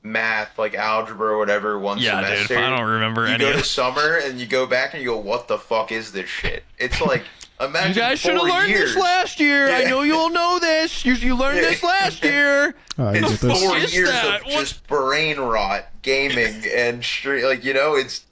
math, like algebra or whatever one semester. Yeah, dude, I don't remember any. You go to summer and you go back and you go, what the fuck is this shit? It's like, imagine you guys should have learned this last year. Yeah. I know you'll know this. You learned this last year. It's 4 years of just brain rot, gaming, and like, you know, it's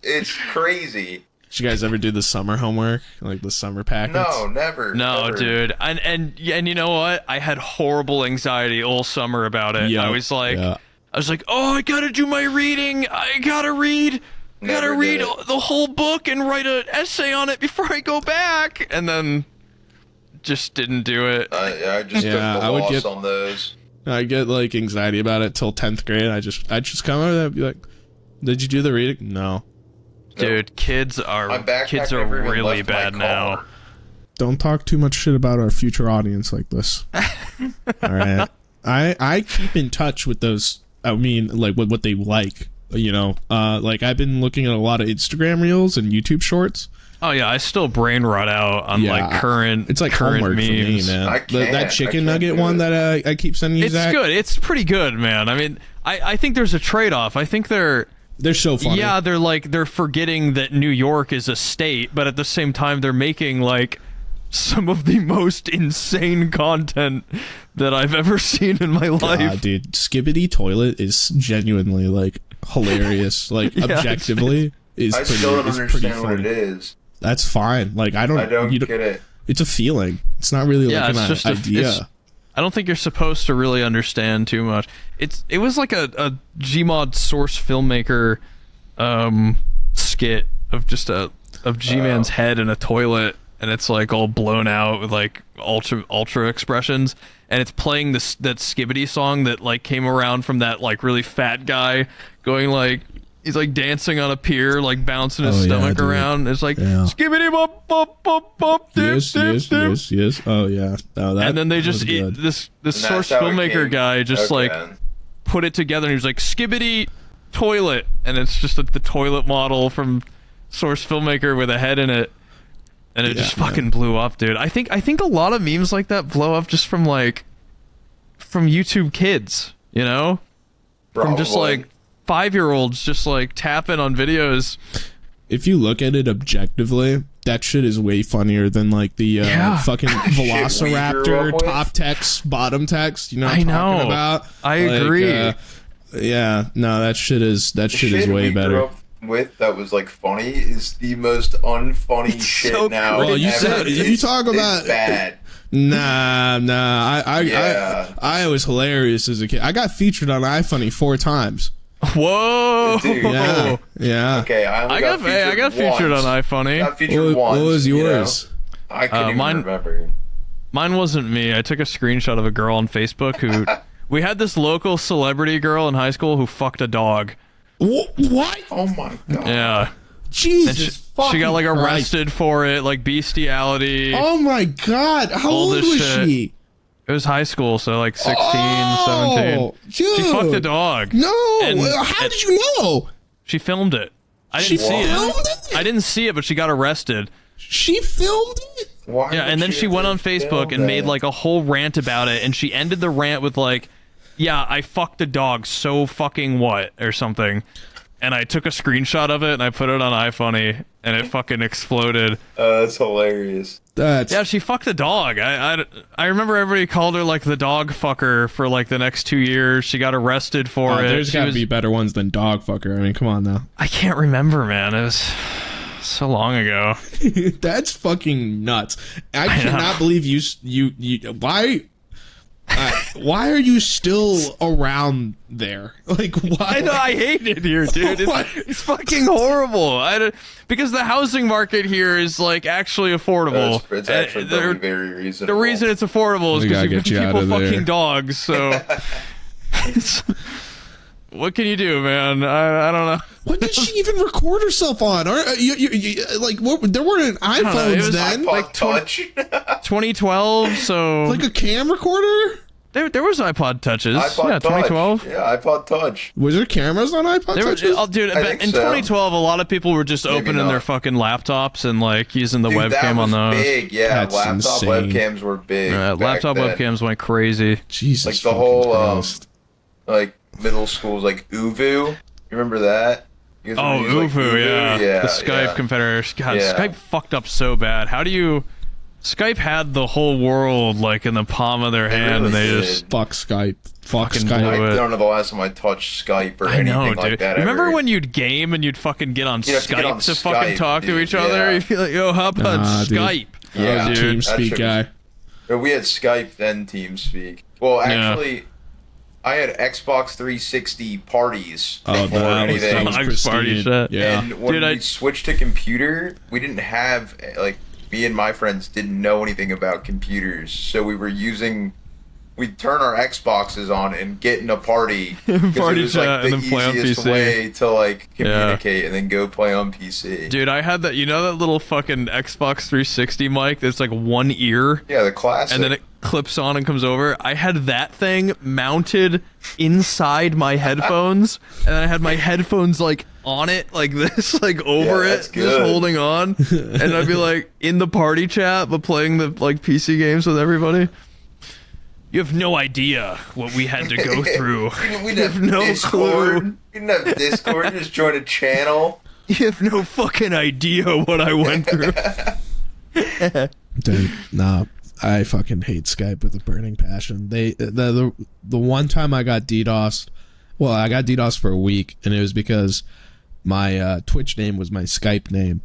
crazy. Did you guys ever do the summer homework, like the summer packets? No, never. No, never. Dude. And you know what? I had horrible anxiety all summer about it. Yep. I was like, oh, I gotta do my reading. I gotta read. I gotta read the whole book and write an essay on it before I go back, and then just didn't do it. I just took the loss on those. I get like anxiety about it till 10th grade. I just come over there and be like, "Did you do the reading?" No. Dude, kids are never even really left my bad now. car. Don't talk too much shit about our future audience like this. All right. I keep in touch with those. I mean, like what they like. You know, like I've been looking at a lot of Instagram reels and YouTube shorts. Oh yeah, I still brain rot out on like current. It's like current homework memes. for me, man. That chicken nugget one that I keep sending you, It's Zach. good. It's pretty good, man. I mean, I think there's a trade-off. I think they're so funny. Yeah, they're forgetting that New York is a state, but at the same time they're making like some of the most insane content that I've ever seen in my life. Dude, Skibbity Toilet is genuinely like hilarious. Like Yeah, objectively is I pretty, still don't is pretty understand what funny. it is. That's fine. Like I don't get it. It's a feeling. It's not really Yeah, like it's an just idea. I don't think you're supposed to really understand too much. It was like a Gmod source filmmaker skit of just of G-Man's head in a toilet, and it's like all blown out with like ultra expressions, and it's playing that Skibbity song that like came around from that like really fat guy going like he's like dancing on a pier, like bouncing his stomach around. It's like skibbity bop bop bop bop. Yes. Oh yeah. Oh, and then they just this source filmmaker guy just like put it together, and he was like skibbity toilet, and it's just the toilet model from source filmmaker with a head in it, and it just fucking blew up, dude. I think a lot of memes like that blow up just from YouTube kids, you know, from just like 5-year-olds just like tapping on videos. If you look at it objectively, that shit is way funnier than like the fucking Velociraptor top text, bottom text. You know what I'm talking about? I agree. Yeah, no, that shit is way better. With that was like funny is the most unfunny shit so now. Well, you said you talk about it's bad. Nah. I was hilarious as a kid. I got featured on iFunny 4 times. Whoa! Dude. Yeah. Okay, I got featured on iFunny. Got featured once. What was yours? I couldn't even remember. Mine wasn't me. I took a screenshot of a girl on Facebook who we had this local celebrity girl in high school who fucked a dog. What? Oh my god. Yeah. Jesus. She got like arrested for it, like bestiality. Oh my god. How old was she? It was high school, so like 16, 17. Dude. She fucked a dog. No. How did you know? She filmed it. I didn't see it. Filmed it? I didn't see it, but she got arrested. She filmed it? Yeah, and then she went on Facebook and made like a whole rant about it, and she ended the rant with like, yeah, I fucked a dog, so fucking what? Or something. And I took a screenshot of it and I put it on iFunny, and it fucking exploded. That's hilarious. Yeah, she fucked a dog. I remember everybody called her like the dog fucker for like the next 2 years. She got arrested for it. There's got to be better ones than dog fucker. I mean, come on now. I can't remember, man. It was so long ago. That's fucking nuts. I cannot believe you why are you still around there? Like, why? I know, I hate it here, dude. It's fucking horrible. Because the housing market here is like actually affordable. It's actually very reasonable. The reason it's affordable is because people fucking dogs. So, what can you do, man? I don't know. What did she even record herself on? Or like, there weren't iPhones then. Like Touch. 2012. So like a cam recorder. There was iPod Touches. iPod yeah, 2012. Touch. Yeah, iPod Touch. Was there cameras on iPod Touches? Dude, in 2012, a lot of people were just opening their fucking laptops and like using the webcam on those. Big, yeah. That's laptop insane. webcams were big. Laptop webcams went crazy. Jesus, like the whole Christ. like middle schools, like Uvu. You remember that? You guys remember Uvu, yeah. The Skype yeah. competitor. God, Skype fucked up so bad. How do you? Skype had the whole world like in the palm of their hand, really and they did. just Fuck Skype. Fuck fucking Skype. blew I it. don't know the last time I touched Skype or anything I know, like dude. that. Remember ever. when you'd game and you'd fucking get on You'd have to get Skype on to fucking Skype, talk to dude, each other? yeah. You'd be like, yo, how about Skype? Yeah, Team that speak shit guy. was- we had Skype then TeamSpeak. Well, actually, I had Xbox 360 parties Oh, before that was anything. Xbox party shit. Yeah. And when Dude, we switched to computer, we didn't have me and my friends didn't know anything about computers, so we were using we'd turn our Xboxes on and get in a party. Party it was chat like the and then play on easiest PC. way to like communicate and then go play on PC. Dude, I had that. You know that little fucking Xbox 360 mic that's like one ear? Yeah, the classic. And then it clips on and comes over. I had that thing mounted inside my headphones, and then I had my headphones like on it like this, like over it, just holding on. And I'd be like in the party chat, but playing the like PC games with everybody. You have no idea what we had to go through. We have no clue. We didn't have Discord. Just join a channel. You have no fucking idea what I went through. Dude, nah. I fucking hate Skype with a burning passion. The one time I got DDoSed, well, I got DDoSed for a week, and it was because my Twitch name was my Skype name,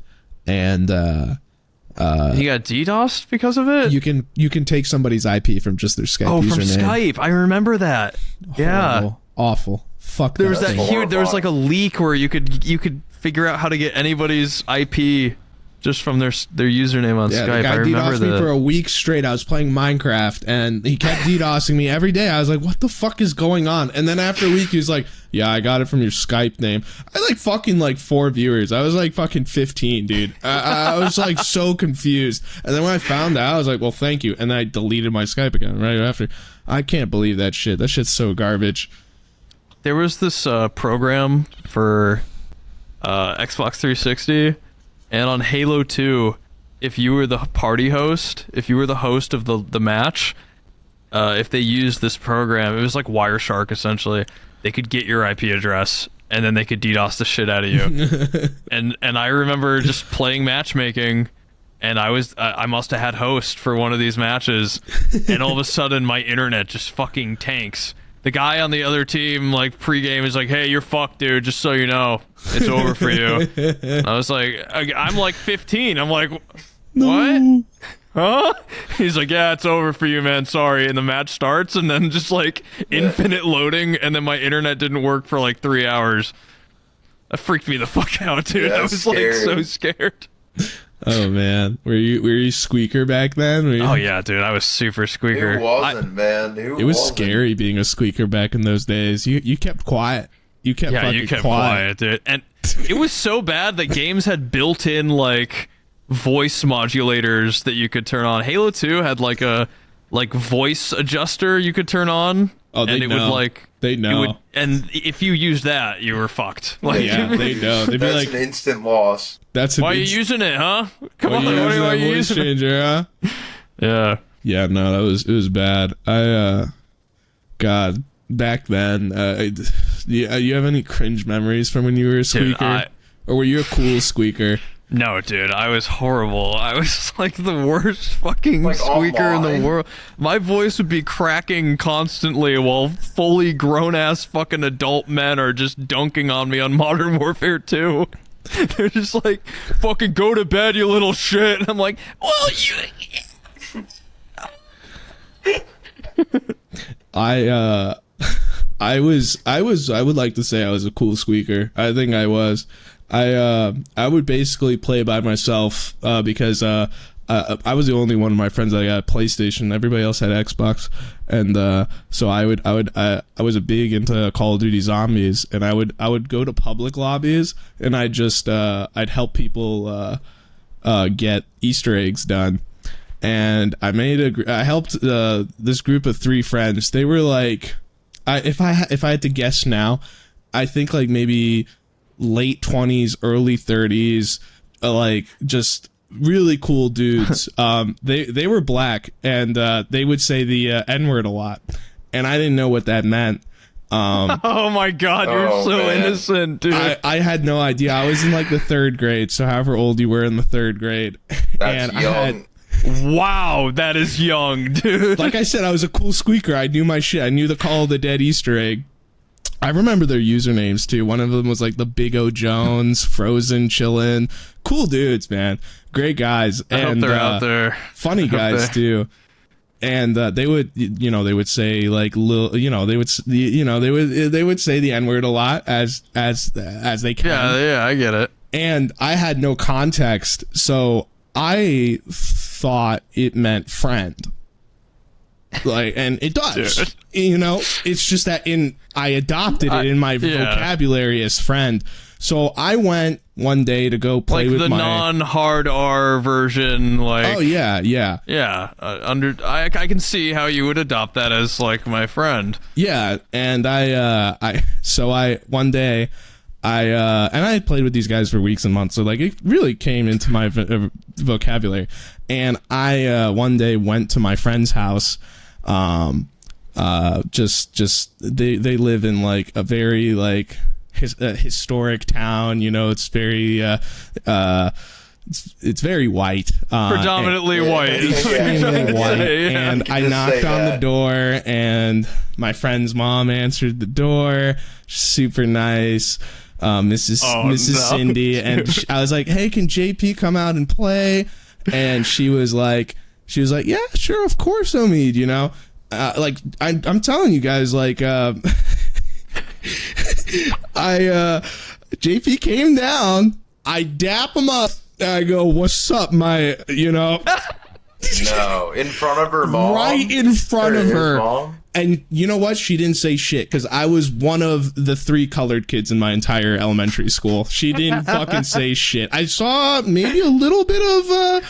and you got DDoSed because of it? you can take somebody's IP from just their Skype username. From Skype. I remember that. Yeah. Horrible, awful. Fuck. There was that thing. huge. There was like a leak where you could figure out how to get anybody's IP just from their username on Skype. The guy I remember DDoSed me for a week straight. I was playing Minecraft, and he kept DDoSing me every day. I was like, what the fuck is going on? And then after a week, he was like, yeah, I got it from your Skype name. I had like fucking like 4 viewers. I was like fucking 15, dude. I was like so confused. And then when I found out, I was like, well, thank you. And then I deleted my Skype again right after. I can't believe that shit. That shit's so garbage. There was this program for Xbox 360, and on Halo 2, if you were the party host, if you were the host of the match, if they used this program, it was like Wireshark essentially. They could get your IP address, and then they could DDoS the shit out of you. and I remember just playing matchmaking, and I must have had host for one of these matches, and all of a sudden my internet just fucking tanks. The guy on the other team, like, pregame is like, hey, you're fucked, dude, just so you know. It's over for you. I was like, I'm like 15. I'm like, what? No. Huh? He's like, yeah, it's over for you, man. Sorry. And the match starts, and then just, like, infinite loading, and then my internet didn't work for, like, 3 hours. That freaked me the fuck out, dude. I was, like, so scared. Oh man, were you squeaker back then? Oh yeah, dude, I was super squeaker. Who wasn't, man? It was scary being a squeaker back in those days. You kept quiet. You kept quiet, dude. And it was so bad that games had built-in like voice modulators that you could turn on. Halo 2 had like a voice adjuster you could turn on. Oh, they know. Would like they know. And if you used that, you were fucked. Like, yeah, they know. They'd be That's like an instant loss. That's a why are you using it, huh? Come on, why are you using changer, huh? Yeah. Yeah, no, it was bad. God, back then, you have any cringe memories from when you were a squeaker? Or were you a cool squeaker? No, dude, I was horrible. I was like the worst fucking squeaker in the world. My voice would be cracking constantly while fully grown-ass fucking adult men are just dunking on me on Modern Warfare 2. They're just like, fucking go to bed, you little shit. And I'm like, well, you... I would like to say I was a cool squeaker. I think I was. I would basically play by myself because I was the only one of my friends that got a PlayStation. Everybody else had Xbox, and so I was a big into Call of Duty Zombies, and I would go to public lobbies, and I'd help people get Easter eggs done. And I helped this group of 3 friends. They were like, if I had to guess now, I think like maybe late 20s, early 30s, like just really cool dudes. They were black, and they would say the N-word a lot, and I didn't know what that meant. Oh my god, you're so innocent, dude. I had no idea. I was in like the 3rd grade, so however old you were in the 3rd grade. That's young. Wow, that is young, dude. Like I said, I was a cool squeaker. I knew my shit. I knew the Call of the Dead Easter egg. I remember their usernames too. One of them was like the Big O Jones, Frozen, Chillin'. Cool dudes, man. Great guys. I hope they're out there. Funny guys too. And they would, they would say like, they would say the N-word a lot as they can. Yeah, I get it. And I had no context, so I thought it meant friend. Like, and it does. Dude. You know, it's just that I adopted it in my vocabulary as friend. So I went one day to go play like with the my non-hard R version. Like, oh yeah. I can see how you would adopt that as like my friend. Yeah, and I one day and I had played with these guys for weeks and months, so like it really came into my vocabulary. And I one day went to my friend's house. Just they live in like a very like historic town. You know, it's very it's very white, Predominantly white. Extremely white. And I knocked on the that. door, and my friend's mom answered the door. Super nice, Mrs. Cindy, and I was like, "Hey, can JP come out and play?" And she was like, "Yeah, sure, of course, Omid." You know, like I'm telling you guys, like, JP came down. I dap him up. I go, "What's up, my?" You know. No, in front of her mom. Right in front of his her. Mom? And you know what? She didn't say shit because I was one of the 3 colored kids in my entire elementary school. She didn't fucking say shit. I saw maybe a little bit of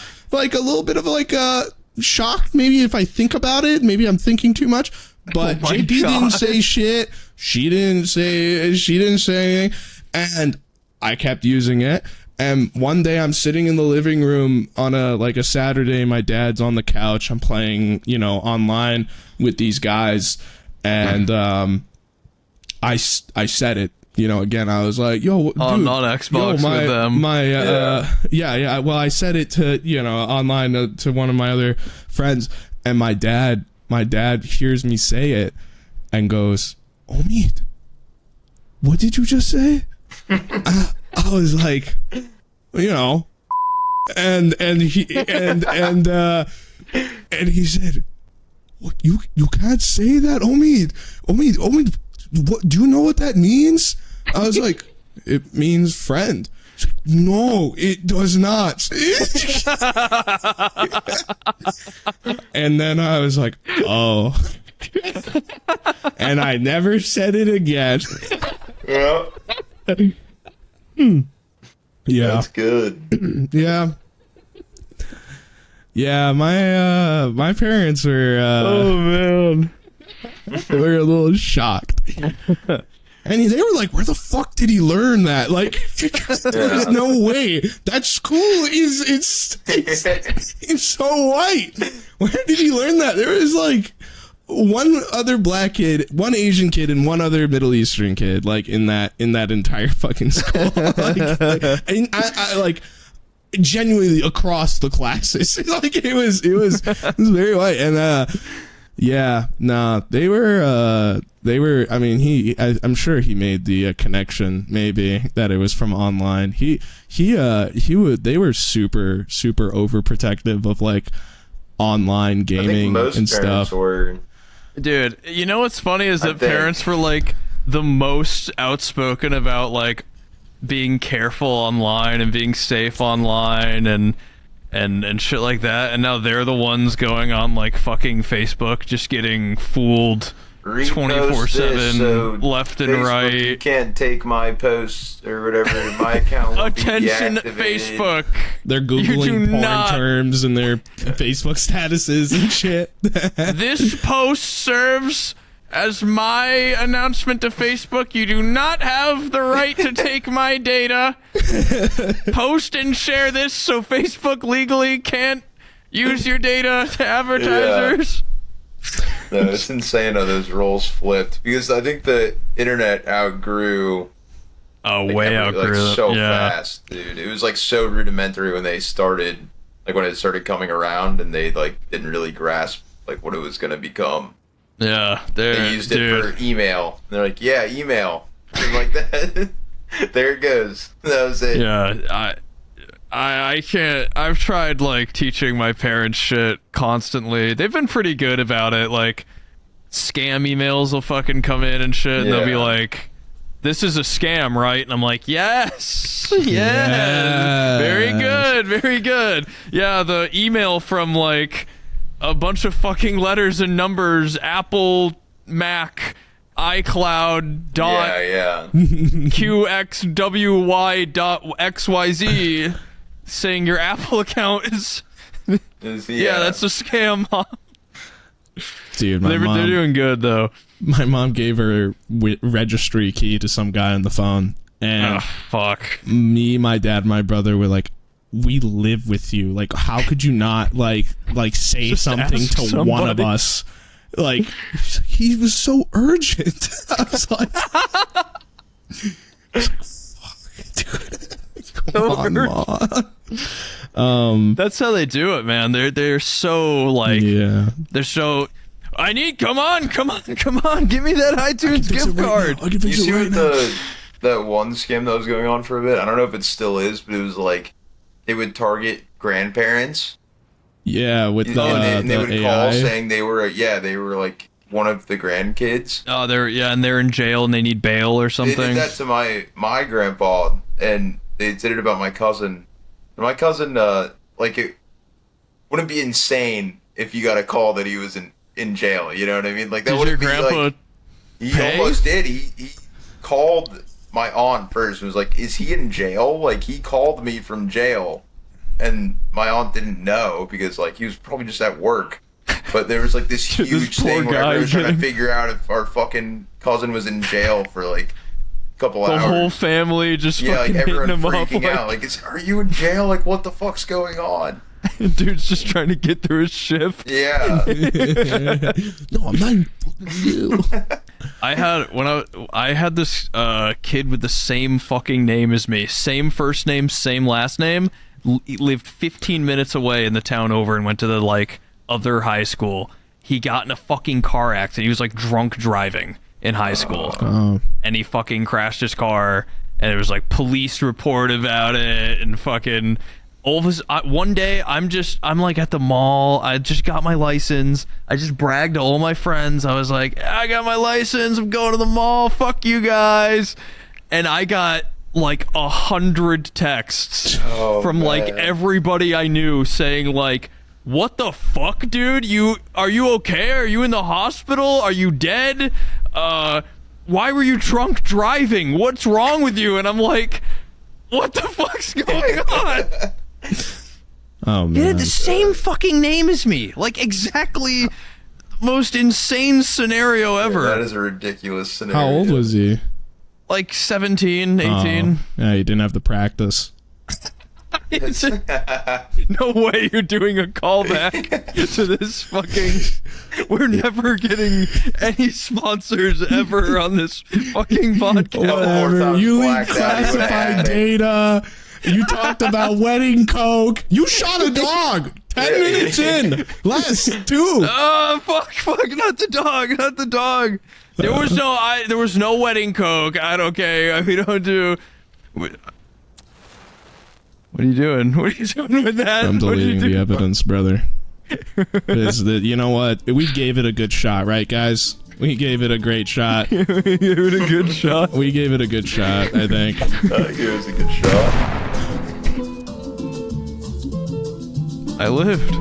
shock. Maybe if I think about it, maybe I'm thinking too much. But JP didn't say shit. She didn't say anything, and I kept using it. And one day I'm sitting in the living room on a Saturday. My dad's on the couch. I'm playing, online with these guys. And I said it, again, I was like, yo, dude, on Xbox with them. Well, I said it to, online to one of my other friends. And my dad hears me say it and goes, Omid, what did you just say? I was like, and he said, "What, you can't say that, Omid. What, do you know what that means?" I was like, "It means friend." She's like, "No, it does not." And then I was like, "Oh." And I never said it again. Yeah. Yeah. That's good. Yeah. Yeah, my parents were Oh man. they were a little shocked. And they were like, "Where the fuck did he learn that?" Like, there's no way. That school it's so white. Where did he learn that? There was like one other black kid, one Asian kid, and one other Middle Eastern kid, like in that entire fucking school. And I like genuinely across the classes. Like it was very white. And they were. I mean, I'm sure he made the connection, maybe that it was from online. They were super overprotective of like online gaming, I think most and parents stuff. were. Dude, you know what's funny is that parents were like the most outspoken about like being careful online and being safe online and shit like that, and now they're the ones going on like fucking Facebook just getting fooled 24/7 left and Facebook, right. You can't take my posts or whatever. My account will Attention, be deactivated. Facebook. They're Googling porn terms in their Facebook statuses and shit. This post serves as my announcement to Facebook. You do not have the right to take my data. Post and share this so Facebook legally can't use your data to advertisers. No, it's insane how those roles flipped, because I think the internet outgrew. Way outgrew like, so yeah. fast, dude. It was like so rudimentary when they started, like when it started coming around, and they like didn't really grasp like what it was gonna become. Yeah, they used it for email. And they're like, yeah, email, and like that. There it goes. That was it. Yeah, I can't. I've tried like teaching my parents shit constantly. They've been pretty good about it. Like scam emails will fucking come in and shit, and they'll be like, "This is a scam, right?" And I'm like, "Yes, yes, very good, very good." Yeah, the email from like a bunch of fucking letters and numbers, Apple, Mac, iCloud, QXWY.XYZ, saying your Apple account is... yeah, that's a scam, Mom. Dude, they're doing good, though. My mom gave her registry key to some guy on the phone. And fuck. Me, my dad, my brother were like, we live with you. Like, how could you not, like say just something to somebody. One of us? Like, he was so urgent. I was like, fuck, dude. Come on, Mom. That's how they do it, man. They're so like they're so come on, give me that iTunes gift card. You see what that one scam that was going on for a bit? I don't know if it still is, but it was like they would target grandparents. Yeah, with and they would AI. call saying they were like one of the grandkids. Oh, and they're in jail and they need bail or something. They did that to my grandpa, and they did it about my cousin. My cousin, like, it wouldn't be insane if you got a call that he was in jail. You know what I mean? Like, that wouldn't be like. He almost did. He called my aunt first and was like, "Is he in jail?" Like, he called me from jail, and my aunt didn't know because like he was probably just at work. But there was like this huge thing where everyone was trying to figure out if our fucking cousin was in jail for like. Couple hours. The whole family just fucking like everyone hitting him freaking up. out. Like, are you in jail? Like, what the fuck's going on? Dude's just trying to get through his shift. Yeah. No, I'm not fucking you. I had this kid with the same fucking name as me, same first name, same last name. He lived 15 minutes away in the town over and went to the like other high school. He got in a fucking car accident. He was like drunk driving in high school, and he fucking crashed his car, and it was like police report about it, and fucking all of his. One day, I'm like at the mall. I just got my license. I just bragged to all my friends. I was like, I got my license. I'm going to the mall. Fuck you guys. And I got like 100 texts from like everybody I knew saying like, what the fuck, dude? Are you okay? Are you in the hospital? Are you dead? Why were you drunk driving? What's wrong with you? And I'm like, what the fuck's going on? Oh man. He had the same fucking name as me. Like exactly the most insane scenario ever. Yeah, that is a ridiculous scenario. How old was he? Like 17, 18. Yeah, he didn't have the practice. No way you're doing a callback to this fucking. We're never getting any sponsors ever on this fucking podcast. Whatever. You leaked classified data. You talked about wedding coke. You shot a dog 10 minutes in. Less, too. Oh, fuck, not the dog. There was no wedding coke. Okay, we don't do. What are you doing? What are you doing with that? I'm deleting the evidence, brother. You know what? We gave it a good shot, right, guys? We gave it a great shot. We gave it a good shot. We gave it a good shot, I think. I think it was a good shot. I lived.